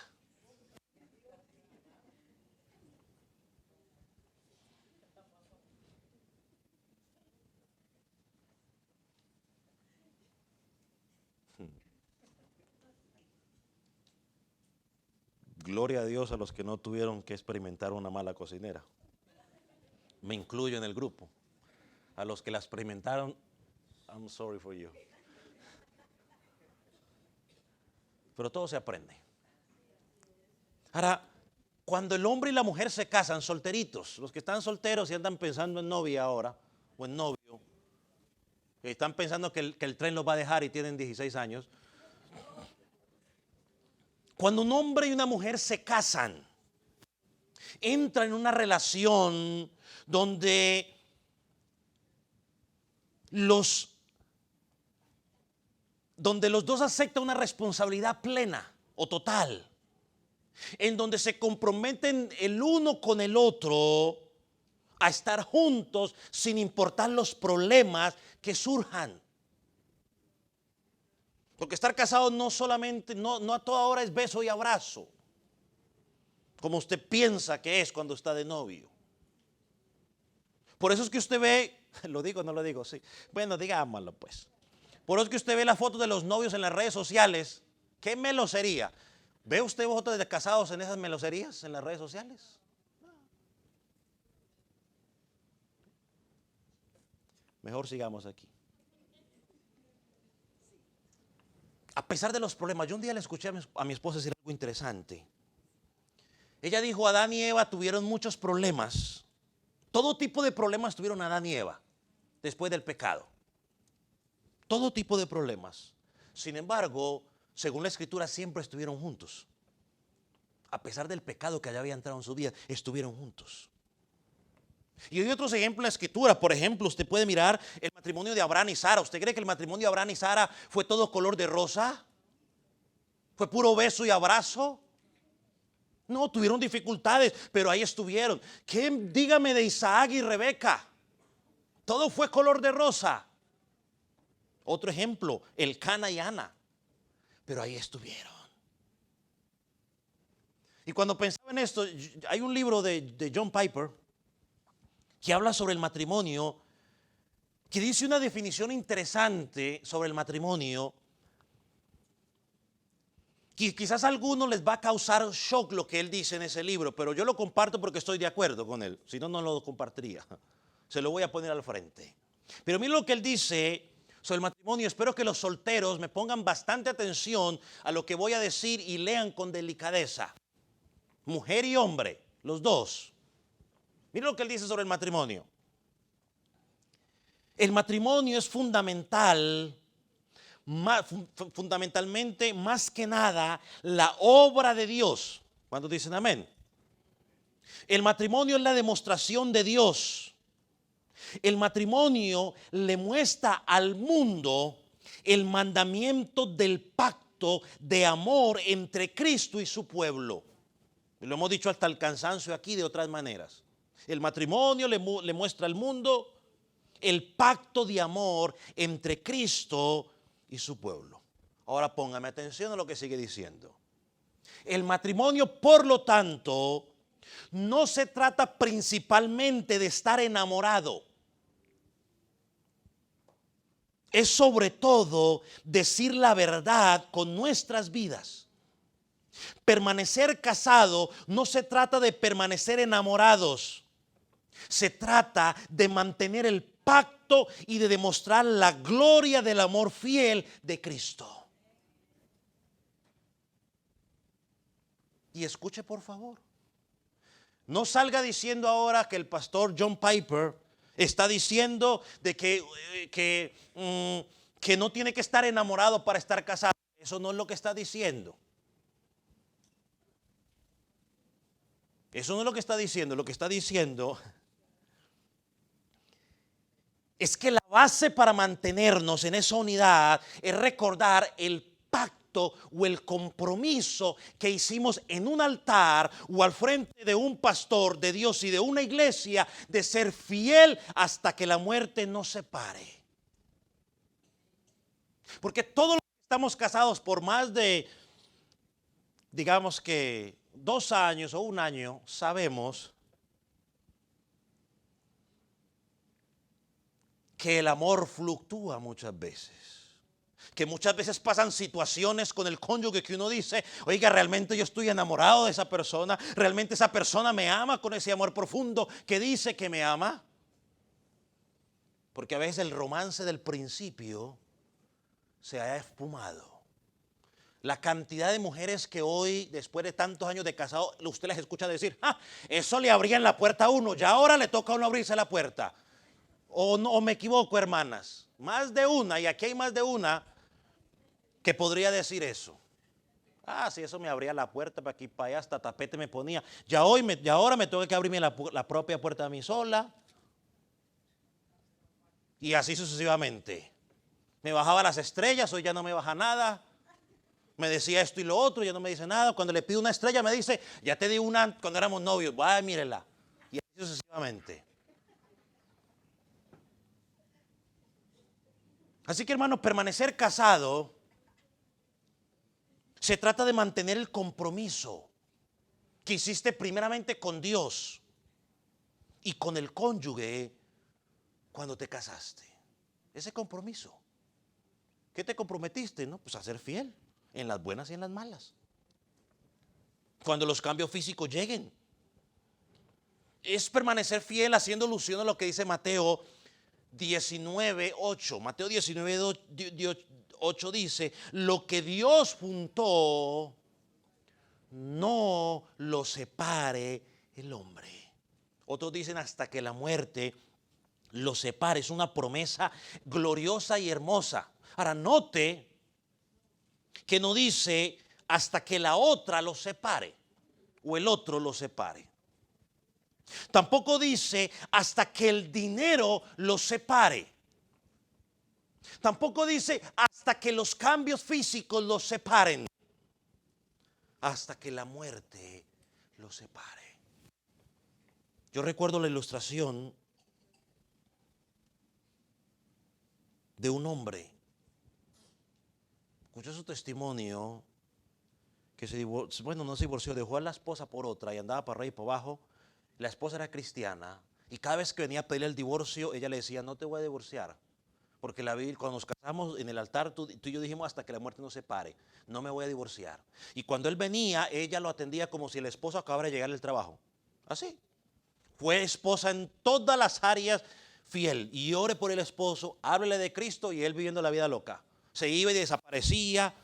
S1: Gloria a Dios a los que no tuvieron que experimentar una mala cocinera. Me incluyo en el grupo. A los que la experimentaron, I'm sorry for you. Pero todo se aprende. Ahora, cuando el hombre y la mujer se casan solteritos, los que están solteros y andan pensando en novia ahora, o en novio, que están pensando que el tren los va a dejar y tienen 16 años. Cuando un hombre y una mujer se casan, entran en una relación donde los dos aceptan una responsabilidad plena o total, en donde se comprometen el uno con el otro a estar juntos sin importar los problemas que surjan. Porque estar casado no solamente, no a toda hora es beso y abrazo, como usted piensa que es cuando está de novio. Por eso es que usted ve, lo digo o no lo digo, sí. Bueno, digámoslo pues. Por eso es que usted ve la foto de los novios en las redes sociales. ¿Qué melosería? ¿Ve usted fotos de casados en esas meloserías en las redes sociales? Mejor sigamos aquí. A pesar de los problemas, yo un día le escuché a mi esposa decir algo interesante. Ella dijo: Adán y Eva tuvieron muchos problemas. Todo tipo de problemas tuvieron Adán y Eva después del pecado. Todo tipo de problemas. Sin embargo, según la Escritura, siempre estuvieron juntos. A pesar del pecado que ya había entrado en su vida, estuvieron juntos. Y hay otros ejemplos en la Escritura. Por ejemplo, usted puede mirar el matrimonio de Abraham y Sara. ¿Usted cree que el matrimonio de Abraham y Sara fue todo color de rosa? ¿Fue puro beso y abrazo? No, tuvieron dificultades, pero ahí estuvieron. Dígame de Isaac y Rebeca. Todo fue color de rosa. Otro ejemplo, Elcana y Ana. Pero ahí estuvieron. Y cuando pensaba en esto, hay un libro de John Piper que habla sobre el matrimonio, que dice una definición interesante sobre el matrimonio, que quizás a algunos les va a causar shock lo que él dice en ese libro, pero yo lo comparto porque estoy de acuerdo con él, si no, no lo compartiría. Se lo voy a poner al frente. Pero mira lo que él dice sobre el matrimonio. Espero que los solteros me pongan bastante atención a lo que voy a decir y lean con delicadeza. mujer y hombre, los dos. Mira lo que él dice sobre el matrimonio. El matrimonio es fundamental, fundamentalmente, más que nada, la obra de Dios. ¿Cuántos dicen amén? El matrimonio es la demostración de Dios. El matrimonio le muestra al mundo el mandamiento del pacto de amor entre Cristo y su pueblo. Lo hemos dicho hasta el cansancio aquí de otras maneras. El matrimonio le muestra al mundo el pacto de amor entre Cristo y su pueblo. Ahora póngame atención a lo que sigue diciendo. El matrimonio, por lo tanto, no se trata principalmente de estar enamorado. Es sobre todo decir la verdad con nuestras vidas. Permanecer casado no se trata de permanecer enamorados. Se trata de mantener el pacto y de demostrar la gloria del amor fiel de Cristo. Y escuche por favor. No salga diciendo ahora que el pastor John Piper está diciendo de que no tiene que estar enamorado para estar casado. Eso no es lo que está diciendo. Eso no es lo que está diciendo. Lo que está diciendo es que la base para mantenernos en esa unidad es recordar el pacto o el compromiso que hicimos en un altar o al frente de un pastor de Dios y de una iglesia de ser fiel hasta que la muerte nos separe. Porque todos los que estamos casados por más de, digamos que 2 años o 1 año, sabemos que el amor fluctúa muchas veces. Que muchas veces pasan situaciones con el cónyuge que uno dice, oiga, realmente yo estoy enamorado de esa persona, realmente esa persona me ama con ese amor profundo que dice que me ama. Porque a veces el romance del principio se ha esfumado. La cantidad de mujeres que hoy, después de tantos años de casado, usted les escucha decir, eso le abrían la puerta a uno, ya ahora le toca a uno abrirse la puerta. O no, o me equivoco, hermanas. Más de una, y aquí hay más de una que podría decir eso. Si eso me abría la puerta para aquí, para allá, hasta tapete me ponía. Ya ahora me tengo que abrirme la propia puerta a mí sola. Y así sucesivamente. Me bajaba las estrellas, hoy ya no me baja nada. Me decía esto y lo otro, ya no me dice nada. Cuando le pido una estrella me dice, ya te di una cuando éramos novios. Mírela. Y así sucesivamente. Así que, hermano, permanecer casado se trata de mantener el compromiso que hiciste primeramente con Dios y con el cónyuge cuando te casaste. Ese compromiso. ¿Qué te comprometiste? No, pues a ser fiel en las buenas y en las malas. Cuando los cambios físicos lleguen. Es permanecer fiel haciendo alusión a lo que dice Mateo 19:8. Mateo 19:8 dice, lo que Dios juntó, no lo separe el hombre. Otros dicen hasta que la muerte lo separe. Es una promesa gloriosa y hermosa. Ahora note que no dice hasta que la otra lo separe o el otro lo separe. Tampoco dice hasta que el dinero los separe. Tampoco dice hasta que los cambios físicos los separen. Hasta que la muerte los separe. Yo recuerdo la ilustración de un hombre. Escuché su testimonio que no se divorció, dejó a la esposa por otra y andaba para arriba y para abajo. La esposa era cristiana y cada vez que venía a pedir el divorcio, ella le decía, no te voy a divorciar. Porque cuando nos casamos en el altar, tú y yo dijimos hasta que la muerte nos separe, no me voy a divorciar. Y cuando él venía, ella lo atendía como si el esposo acabara de llegar del trabajo. Así. Fue esposa en todas las áreas, fiel. Y ore por el esposo, háblele de Cristo y él viviendo la vida loca. Se iba y desaparecía.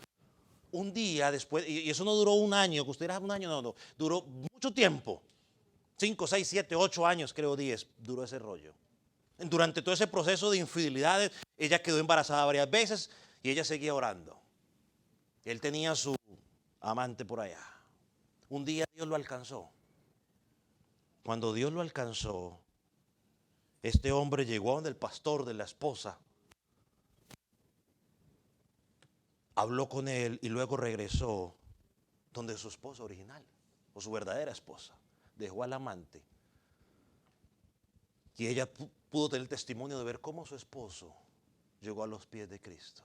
S1: un día después, y eso no duró un año, que usted era un año, no, duró mucho tiempo. 5, 6, 7, 8 años, creo 10, duró ese rollo. Durante todo ese proceso de infidelidades, ella quedó embarazada varias veces y ella seguía orando. Él tenía su amante por allá. Un día Dios lo alcanzó. Cuando Dios lo alcanzó, este hombre llegó donde el pastor de la esposa, habló con él y luego regresó donde su esposa original, o su verdadera esposa. Dejó al amante. Y ella pudo tener testimonio de ver cómo su esposo llegó a los pies de Cristo.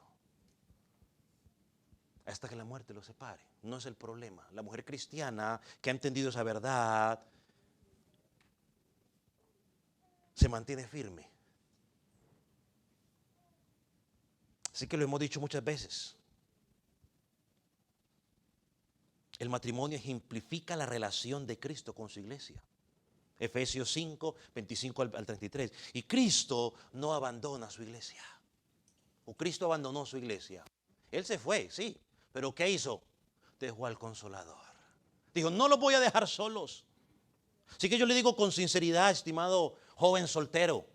S1: Hasta que la muerte los separe. No es el problema. La mujer cristiana que ha entendido esa verdad se mantiene firme. Así que lo hemos dicho muchas veces. El matrimonio ejemplifica la relación de Cristo con su iglesia. Efesios 5, 25 al 33. Y Cristo no abandona su iglesia. O Cristo abandonó su iglesia. Él se fue, sí. Pero ¿qué hizo? Dejó al Consolador. Dijo, no los voy a dejar solos. Así que yo le digo con sinceridad, estimado joven soltero.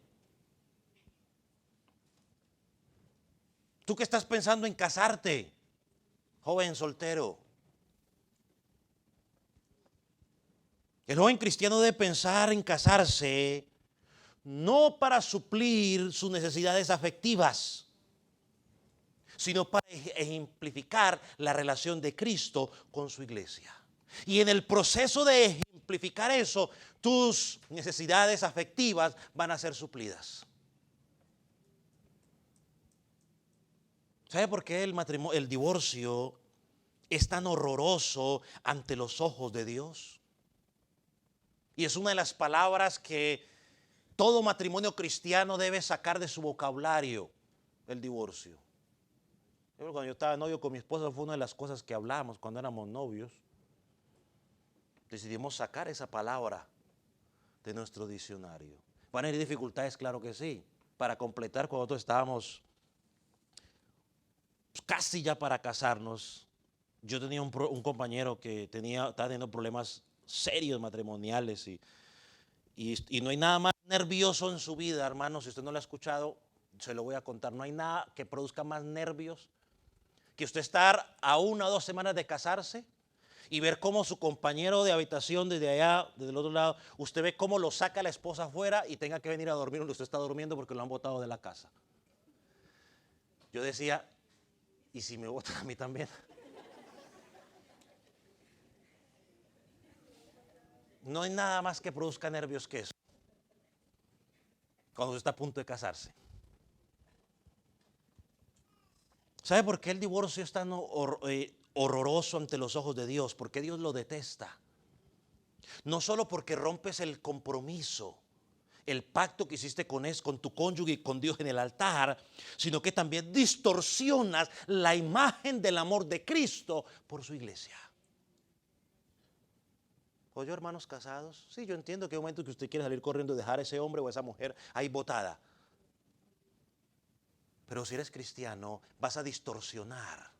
S1: Tú que estás pensando en casarte, joven soltero. El joven cristiano debe pensar en casarse no para suplir sus necesidades afectivas, sino para ejemplificar la relación de Cristo con su iglesia. Y en el proceso de ejemplificar eso, tus necesidades afectivas van a ser suplidas. ¿Sabe por qué el divorcio es tan horroroso ante los ojos de Dios? Y es una de las palabras que todo matrimonio cristiano debe sacar de su vocabulario, el divorcio. Cuando yo estaba novio con mi esposa fue una de las cosas que hablamos cuando éramos novios. Decidimos sacar esa palabra de nuestro diccionario. ¿Van a haber dificultades? Claro que sí. Para completar, cuando nosotros estábamos casi ya para casarnos, yo tenía un compañero que estaba teniendo problemas serios matrimoniales y no hay nada más nervioso en su vida, hermano. Si usted no lo ha escuchado, se lo voy a contar. No hay nada que produzca más nervios que usted estar a 1 o 2 semanas de casarse y ver cómo su compañero de habitación desde allá, desde el otro lado, usted ve cómo lo saca la esposa afuera y tenga que venir a dormir donde usted está durmiendo porque lo han botado de la casa. Yo decía, ¿y si me botan a mí también? No hay nada más que produzca nervios que eso, cuando usted está a punto de casarse. ¿Sabe por qué el divorcio es tan horroroso ante los ojos de Dios? Porque Dios lo detesta. No solo porque rompes el compromiso, el pacto que hiciste con tu cónyuge y con Dios en el altar, sino que también distorsionas la imagen del amor de Cristo por su iglesia. Oye, hermanos casados, sí, yo entiendo que hay un momento que usted quiere salir corriendo y dejar a ese hombre o a esa mujer ahí botada. Pero si eres cristiano, vas a distorsionar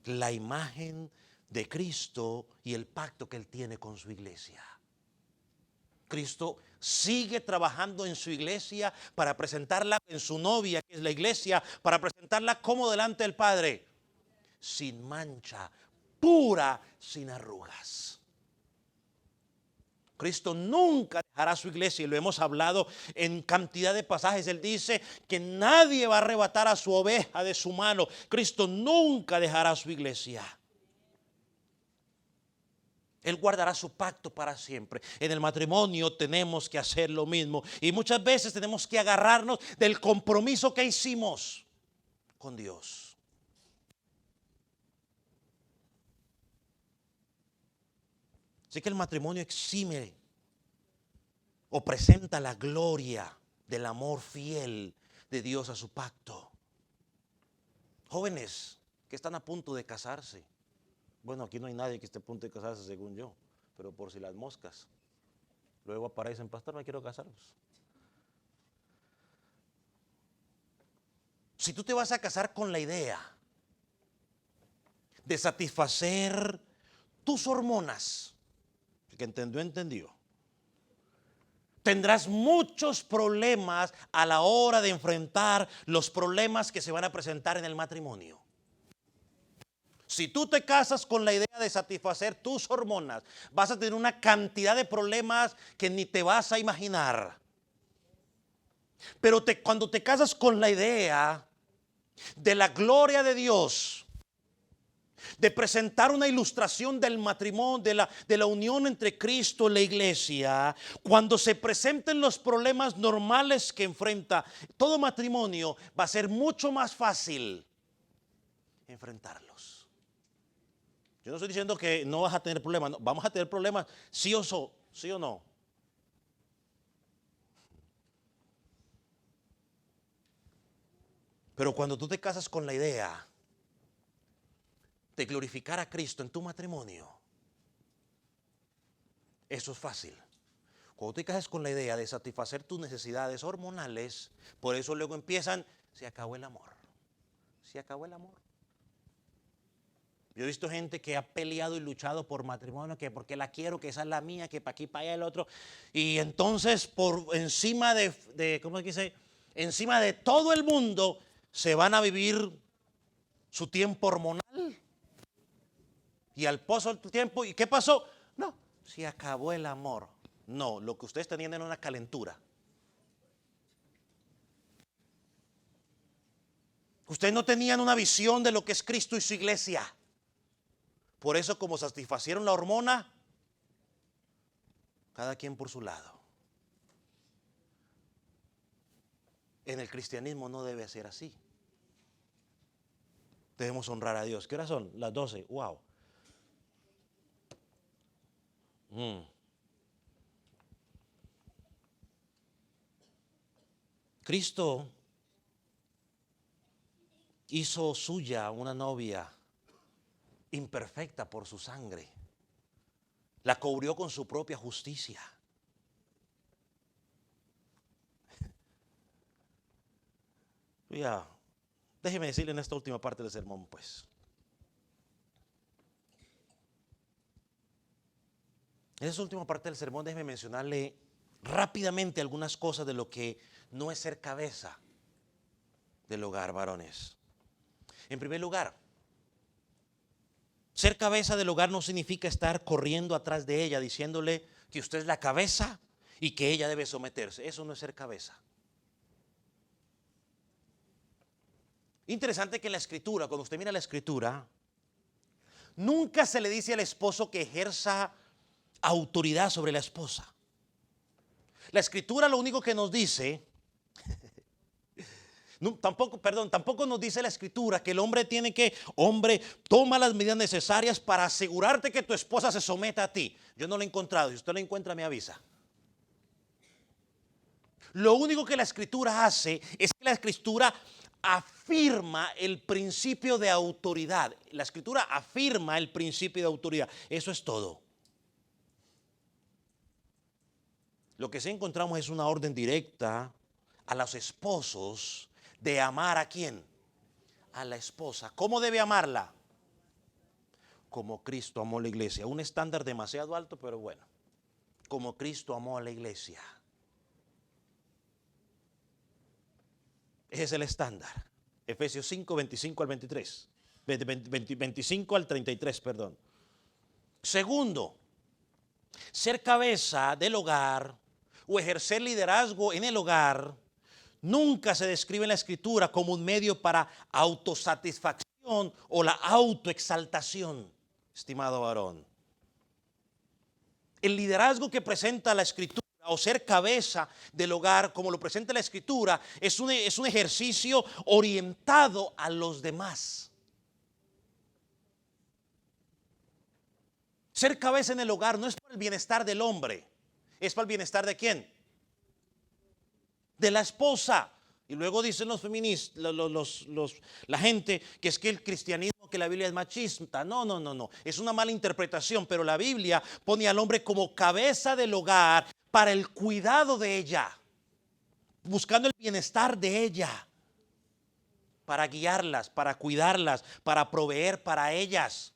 S1: la imagen de Cristo y el pacto que Él tiene con su iglesia. Cristo sigue trabajando en su iglesia para presentarla en su novia, que es la iglesia, para presentarla como delante del Padre, sin mancha, pura, sin arrugas. Cristo nunca dejará su iglesia y lo hemos hablado en cantidad de pasajes. Él dice que nadie va a arrebatar a su oveja de su mano. Cristo nunca dejará su iglesia. Él guardará su pacto para siempre. En el matrimonio tenemos que hacer lo mismo y muchas veces tenemos que agarrarnos del compromiso que hicimos con Dios. Así que el matrimonio exime o presenta la gloria del amor fiel de Dios a su pacto. Jóvenes que están a punto de casarse. Bueno, aquí no hay nadie que esté a punto de casarse según yo, pero por si las moscas. Luego aparecen, pastor, me quiero casar. Si tú te vas a casar con la idea de satisfacer tus hormonas, el que entendió, entendió, tendrás muchos problemas a la hora de enfrentar los problemas que se van a presentar en el matrimonio. Si tú te casas con la idea de satisfacer tus hormonas, vas a tener una cantidad de problemas que ni te vas a imaginar. Pero cuando te casas con la idea de la gloria de Dios, de presentar una ilustración del matrimonio, de la unión entre Cristo y la iglesia, cuando se presenten los problemas normales que enfrenta todo matrimonio, va a ser mucho más fácil enfrentarlos. Yo no estoy diciendo que no vas a tener problemas, no, vamos a tener problemas sí o no. Pero cuando tú te casas con la idea de glorificar a Cristo en tu matrimonio, eso es fácil. Cuando te casas con la idea de satisfacer tus necesidades hormonales, por eso luego empiezan, se acabó el amor. Se acabó el amor. Yo he visto gente que ha peleado y luchado por matrimonio, que porque la quiero, que esa es la mía, que para aquí, para allá el otro. Y entonces por encima ¿cómo se dice? Encima de todo el mundo se van a vivir su tiempo hormonal. Y al paso del tiempo, ¿y qué pasó? No, se acabó el amor. No, lo que ustedes tenían era una calentura. Ustedes no tenían una visión de lo que es Cristo y su iglesia. Por eso, como satisfacieron la hormona, cada quien por su lado. En el cristianismo no debe ser así. Debemos honrar a Dios. ¿Qué horas son? Las 12. Wow. Cristo hizo suya una novia imperfecta por su sangre. La cubrió con su propia justicia. Ya, déjeme decirle en esta última parte del sermón, pues. En esta última parte del sermón, déjeme mencionarle rápidamente algunas cosas de lo que no es ser cabeza del hogar, varones. En primer lugar, ser cabeza del hogar no significa estar corriendo atrás de ella diciéndole que usted es la cabeza y que ella debe someterse. Eso no es ser cabeza. Interesante que en la escritura, cuando usted mira la escritura, nunca se le dice al esposo que ejerza autoridad sobre la esposa. La escritura lo único que nos dice, tampoco nos dice la escritura que el hombre toma las medidas necesarias para asegurarte que tu esposa se someta a ti. Yo no lo he encontrado, si usted lo encuentra me avisa. Lo único que la escritura hace es que la escritura afirma el principio de autoridad. La escritura afirma el principio de autoridad. Eso es todo. Lo que sí encontramos es una orden directa a los esposos de amar ¿a quién? A la esposa. ¿Cómo debe amarla? Como Cristo amó a la iglesia. Un estándar demasiado alto, pero bueno. Como Cristo amó a la iglesia. Ese es el estándar. Efesios 5, 25 al 23. 25 al 33, perdón. Segundo, ser cabeza del hogar o ejercer liderazgo en el hogar nunca se describe en la escritura como un medio para autosatisfacción o la autoexaltación, estimado varón. El liderazgo que presenta la escritura o ser cabeza del hogar, como lo presenta la escritura, es un ejercicio orientado a los demás. Ser cabeza en el hogar no es para el bienestar del hombre, es para el bienestar ¿de quién? De la esposa. Y luego dicen los feministas, la gente, que es que el cristianismo, que la Biblia es machista. No. Es una mala interpretación, pero la Biblia pone al hombre como cabeza del hogar para el cuidado de ella, buscando el bienestar de ella. para guiarlas, para cuidarlas, para proveer para ellas.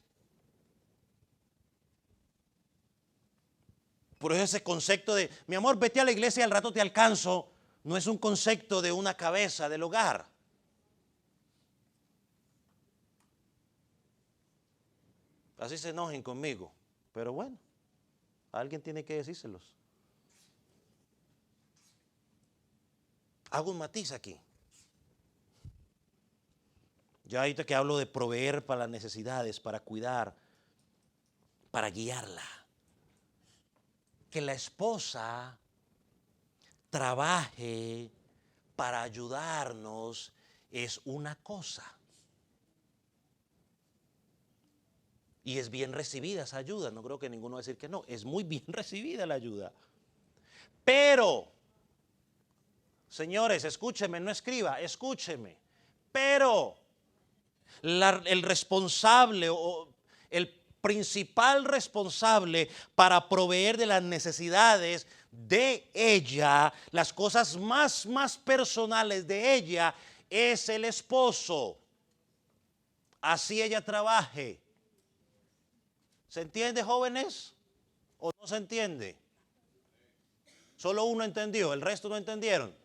S1: Por eso ese concepto de, mi amor, vete a la iglesia y al rato te alcanzo, no es un concepto de una cabeza del hogar. Así se enojen conmigo, pero bueno, alguien tiene que decírselos. Hago un matiz aquí. Ya ahorita que hablo de proveer para las necesidades, para cuidar, para guiarla. Que la esposa trabaje para ayudarnos es una cosa. Y es bien recibida esa ayuda, no creo que ninguno va a decir que no, es muy bien recibida la ayuda. Pero, señores, escúcheme, no escriba, escúcheme. Pero el responsable o el principal responsable para proveer de las necesidades de ella, las cosas más personales de ella, es el esposo. Así ella trabaje. ¿Se entiende, jóvenes? ¿O no se entiende? Solo uno entendió, el resto no entendieron.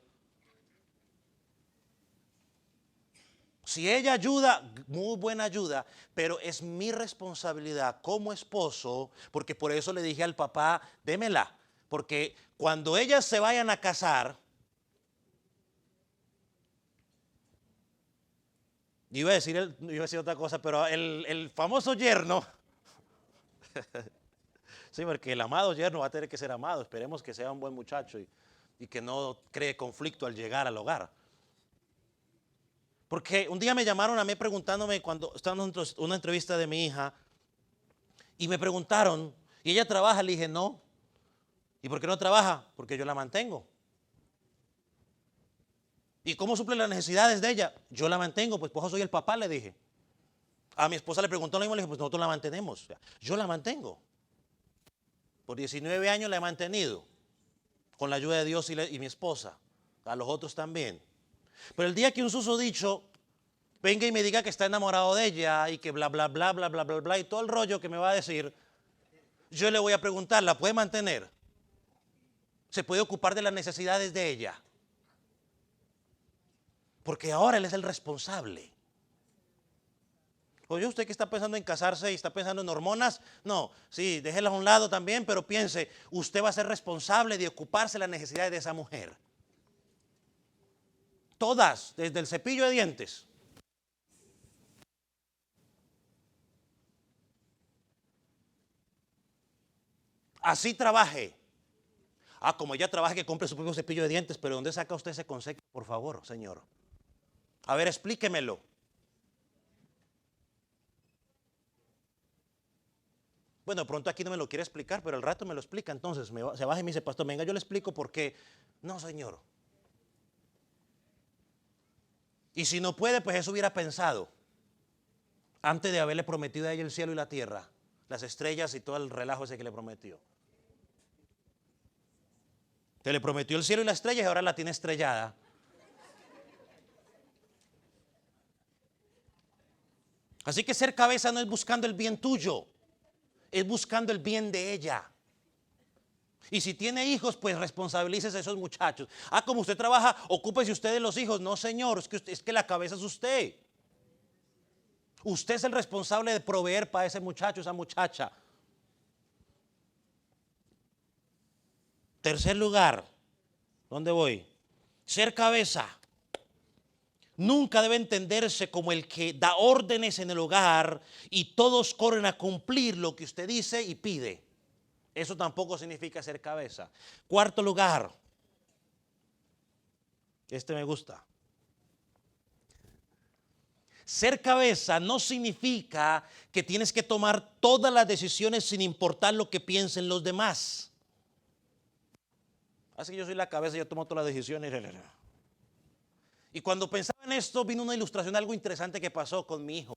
S1: Si ella ayuda, muy buena ayuda, pero es mi responsabilidad como esposo, porque por eso le dije al papá, démela, porque cuando ellas se vayan a casar, iba a decir otra cosa, pero el famoso yerno, sí, porque el amado yerno va a tener que ser amado, esperemos que sea un buen muchacho y que no cree conflicto al llegar al hogar. Porque un día me llamaron a mí preguntándome cuando estábamos en una entrevista de mi hija y me preguntaron, ¿y ella trabaja? Le dije, no. ¿Y por qué no trabaja? Porque yo la mantengo. ¿Y cómo suple las necesidades de ella? Yo la mantengo, pues soy el papá, le dije. A mi esposa le preguntó lo mismo, le dije, pues nosotros la mantenemos. Yo la mantengo. Por 19 años la he mantenido, con la ayuda de Dios y mi esposa. A los otros también. Pero el día que un susodicho venga y me diga que está enamorado de ella y que bla, bla, bla, bla, bla, bla, bla, y todo el rollo que me va a decir, yo le voy a preguntar, ¿la puede mantener? ¿Se puede ocupar de las necesidades de ella? Porque ahora él es el responsable. Oye, usted que está pensando en casarse y está pensando en hormonas, no, sí, déjelas a un lado también, pero piense, usted va a ser responsable de ocuparse de las necesidades de esa mujer. Todas, desde el cepillo de dientes. Así trabaje. Ah, como ella trabaja, que compre su propio cepillo de dientes, pero ¿dónde saca usted ese concepto, por favor, señor? A ver, explíquemelo. Bueno, pronto aquí no me lo quiere explicar, pero al rato me lo explica. Entonces se baja y me dice, pastor, venga, yo le explico por qué. No, señor. Y si no puede, pues eso hubiera pensado antes de haberle prometido a ella el cielo y la tierra, las estrellas y todo el relajo ese que le prometió. Te le prometió el cielo y la estrella y ahora la tiene estrellada. Así que ser cabeza no es buscando el bien tuyo, es buscando el bien de ella. Y si tiene hijos, pues responsabilícese a esos muchachos. Ah, como usted trabaja, ocúpese usted de los hijos. No, señor, es que la cabeza es usted. Usted es el responsable de proveer para ese muchacho, esa muchacha. Tercer lugar, ¿dónde voy? Ser cabeza nunca debe entenderse como el que da órdenes en el hogar y todos corren a cumplir lo que usted dice y pide. Eso tampoco significa ser cabeza. Cuarto lugar, este me gusta. Ser cabeza no significa que tienes que tomar todas las decisiones sin importar lo que piensen los demás. Así que yo soy la cabeza, yo tomo todas las decisiones. Y cuando pensaba en esto, vino una ilustración de algo interesante que pasó con mi hijo.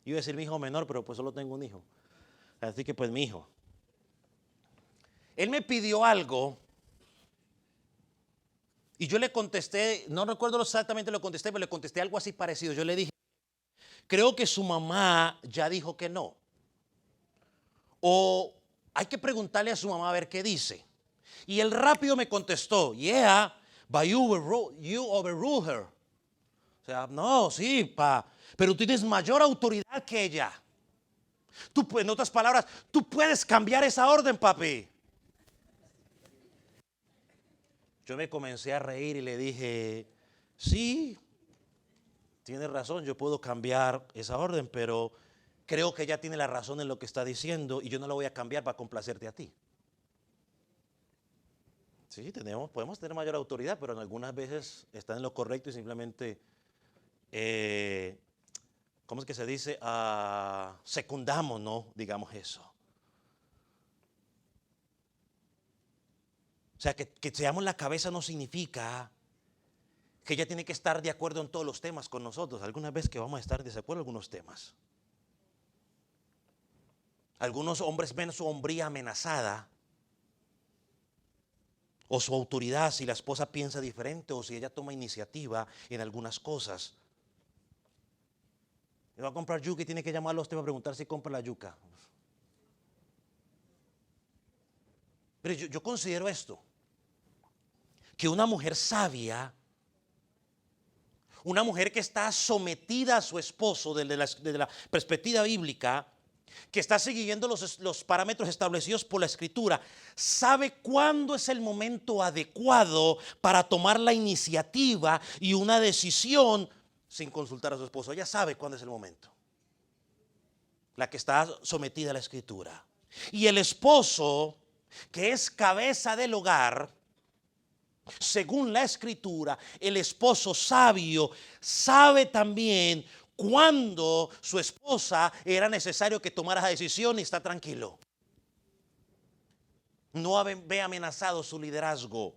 S1: Iba a decir mi hijo menor, pero pues solo tengo un hijo. Así que pues mi hijo. Él me pidió algo Y yo le contesté, no recuerdo exactamente lo que contesté, pero le contesté algo así parecido. Yo le dije, creo que su mamá ya dijo que no. O hay que preguntarle a su mamá a ver qué dice. Y él rápido me contestó, yeah, but you overrule her. O sea, no, sí, pero tú tienes mayor autoridad que ella. Tú, en otras palabras, tú puedes cambiar esa orden, papi. Yo me comencé a reír y le dije, sí, tienes razón, yo puedo cambiar esa orden, pero creo que ella tiene la razón en lo que está diciendo y yo no la voy a cambiar para complacerte a ti. Sí, podemos tener mayor autoridad, pero en algunas veces está en lo correcto y simplemente, ¿cómo es que se dice? Secundamos, ¿no? Digamos eso. O sea, que seamos la cabeza no significa que ella tiene que estar de acuerdo en todos los temas con nosotros. Algunas veces que vamos a estar de desacuerdo en algunos temas. Algunos hombres ven su hombría amenazada o su autoridad si la esposa piensa diferente o si ella toma iniciativa en algunas cosas. Le va a comprar yuca y tiene que llamarlo a usted para preguntar si compra la yuca. Pero yo considero esto, que una mujer sabia, una mujer que está sometida a su esposo desde la perspectiva bíblica, que está siguiendo los parámetros establecidos por la Escritura, sabe cuándo es el momento adecuado para tomar la iniciativa y una decisión sin consultar a su esposo. Ella sabe cuándo es el momento. La que está sometida a la Escritura. Y el esposo, que es cabeza del hogar, según la Escritura, el esposo sabio sabe también cuando su esposa era necesario que tomara esa decisión y está tranquilo. No ve amenazado su liderazgo,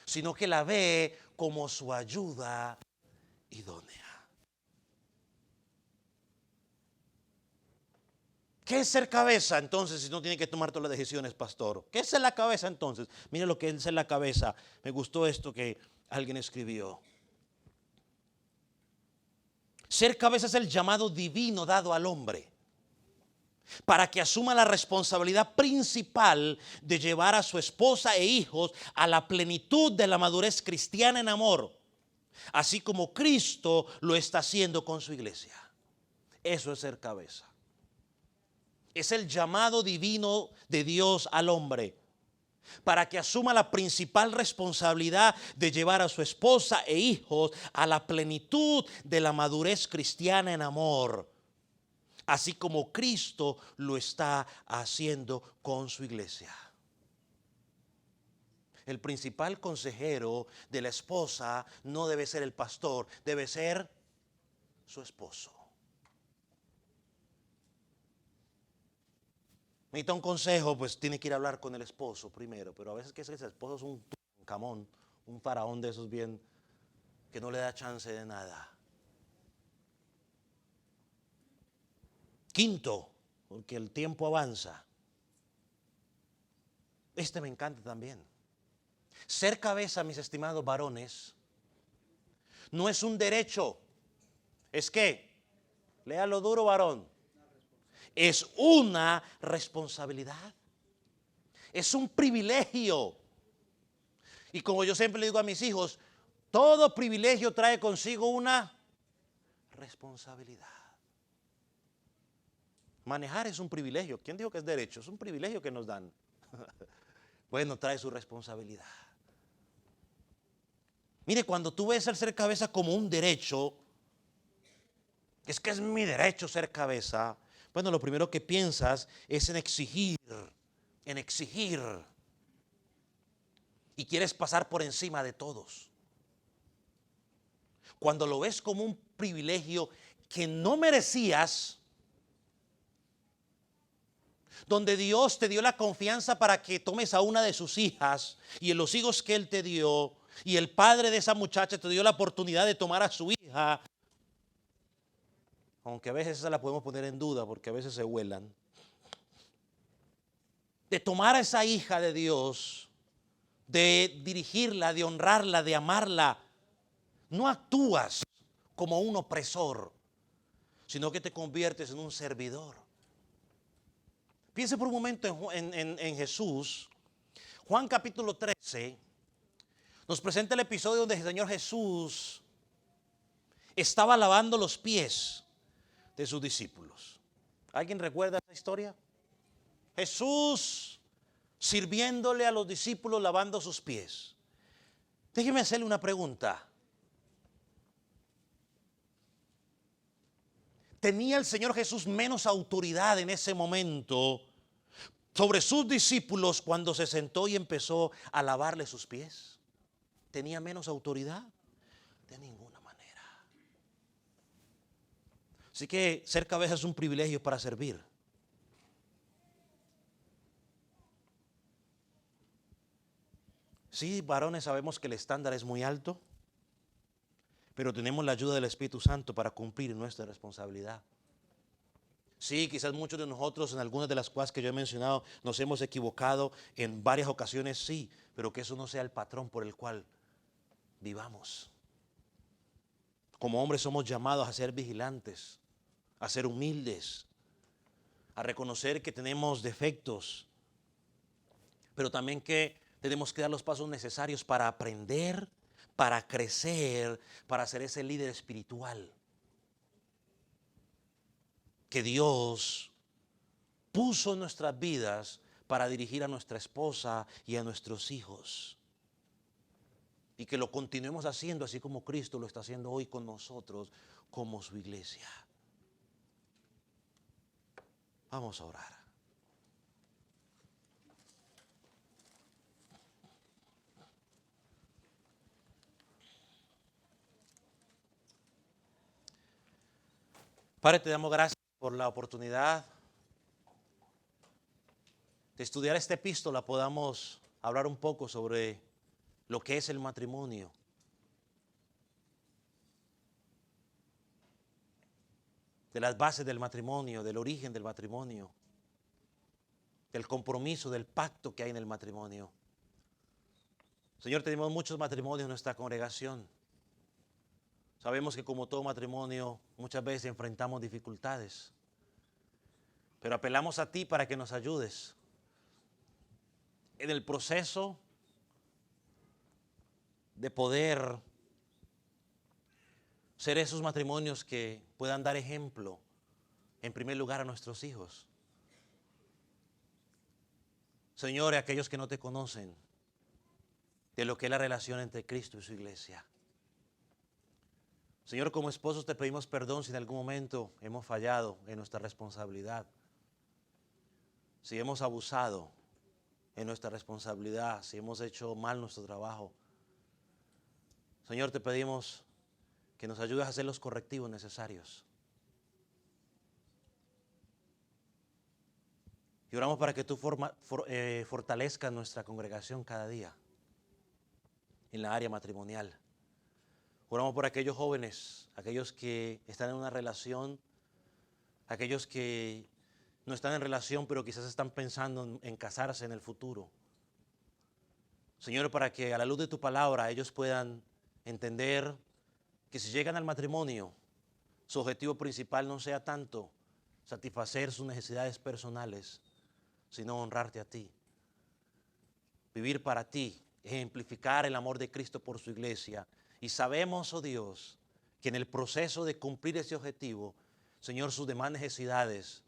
S1: sino que la ve como su ayuda idónea. ¿Qué es ser cabeza entonces si no tiene que tomar todas las decisiones, pastor? ¿Qué es ser la cabeza entonces? Mire lo que es ser la cabeza. Me gustó esto que alguien escribió. Ser cabeza es el llamado divino dado al hombre para que asuma la responsabilidad principal de llevar a su esposa e hijos a la plenitud de la madurez cristiana en amor, así como Cristo lo está haciendo con su iglesia. Eso es ser cabeza. Es el llamado divino de Dios al hombre para que asuma la principal responsabilidad de llevar a su esposa e hijos a la plenitud de la madurez cristiana en amor, así como Cristo lo está haciendo con su iglesia. El principal consejero de la esposa no debe ser el pastor, debe ser su esposo. Necesita un consejo, pues tiene que ir a hablar con el esposo primero, pero a veces que ese esposo es un camón, un faraón de esos bien, que no le da chance de nada. Quinto, porque el tiempo avanza. Este me encanta también. Ser cabeza, mis estimados varones, no es un derecho. ¿Es qué? Léalo duro, varón. Es una responsabilidad. Es un privilegio. Y como yo siempre le digo a mis hijos, todo privilegio trae consigo una responsabilidad. Manejar es un privilegio. ¿Quién dijo que es derecho? Es un privilegio que nos dan. Bueno, trae su responsabilidad. Mire, cuando tú ves el ser cabeza como un derecho, es que es mi derecho ser cabeza. Bueno, lo primero que piensas es en exigir. Y quieres pasar por encima de todos. Cuando lo ves como un privilegio que no merecías, donde Dios te dio la confianza para que tomes a una de sus hijas y en los hijos que Él te dio, y el padre de esa muchacha te dio la oportunidad de tomar a su hija, aunque a veces esa la podemos poner en duda porque a veces se huelan, de tomar a esa hija de Dios, de dirigirla, de honrarla, de amarla, no actúas como un opresor, sino que te conviertes en un servidor. Piense por un momento en Jesús. Juan capítulo 13 nos presenta el episodio donde el Señor Jesús estaba lavando los pies de sus discípulos. ¿Alguien recuerda esa historia? Jesús sirviéndole a los discípulos, lavando sus pies. Déjeme hacerle una pregunta. ¿Tenía el Señor Jesús menos autoridad en ese momento sobre sus discípulos cuando se sentó y empezó a lavarle sus pies? ¿Tenía menos autoridad? De ninguna manera. Así que ser cabeza es un privilegio para servir. Sí, varones, sabemos que el estándar es muy alto, pero tenemos la ayuda del Espíritu Santo para cumplir nuestra responsabilidad. Sí, quizás muchos de nosotros en algunas de las cosas que yo he mencionado nos hemos equivocado en varias ocasiones, sí, pero que eso no sea el patrón por el cual vivamos. Como hombres somos llamados a ser vigilantes, a ser humildes, a reconocer que tenemos defectos, pero también que tenemos que dar los pasos necesarios para aprender, para crecer, para ser ese líder espiritual que Dios puso en nuestras vidas para dirigir a nuestra esposa y a nuestros hijos. Y que lo continuemos haciendo así como Cristo lo está haciendo hoy con nosotros como su iglesia. Vamos a orar. Padre, te damos gracias por la oportunidad de estudiar esta epístola, podamos hablar un poco sobre lo que es el matrimonio. De las bases del matrimonio, del origen del matrimonio, del compromiso, del pacto que hay en el matrimonio. Señor, tenemos muchos matrimonios en nuestra congregación. Sabemos que como todo matrimonio muchas veces enfrentamos dificultades, pero apelamos a ti para que nos ayudes en el proceso de poder ser esos matrimonios que puedan dar ejemplo, en primer lugar, a nuestros hijos. Señor, a aquellos que no te conocen, de lo que es la relación entre Cristo y su iglesia. Señor, como esposos te pedimos perdón si en algún momento hemos fallado en nuestra responsabilidad, si hemos abusado en nuestra responsabilidad, si hemos hecho mal nuestro trabajo. Señor, te pedimos que nos ayudes a hacer los correctivos necesarios. Y oramos para que tú fortalezcas nuestra congregación cada día en la área matrimonial. Oramos por aquellos jóvenes, aquellos que están en una relación, aquellos que no están en relación pero quizás están pensando en casarse en el futuro. Señor, para que a la luz de tu palabra ellos puedan entender que si llegan al matrimonio, su objetivo principal no sea tanto satisfacer sus necesidades personales, sino honrarte a ti, vivir para ti, ejemplificar el amor de Cristo por su iglesia. Y sabemos, oh Dios, que en el proceso de cumplir ese objetivo, Señor, sus demás necesidades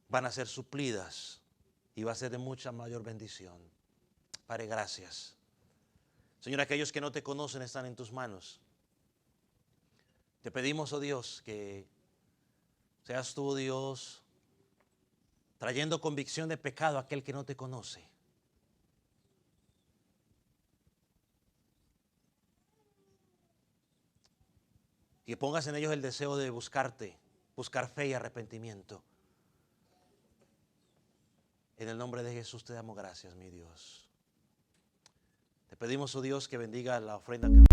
S1: van a ser suplidas y va a ser de mucha mayor bendición. Padre, gracias. Señor, aquellos que no te conocen están en tus manos. Te pedimos, oh Dios, que seas tú, Dios, trayendo convicción de pecado a aquel que no te conoce. Y pongas en ellos el deseo de buscarte, buscar fe y arrepentimiento. En el nombre de Jesús te damos gracias, mi Dios. Te pedimos, oh Dios, que bendiga la ofrenda que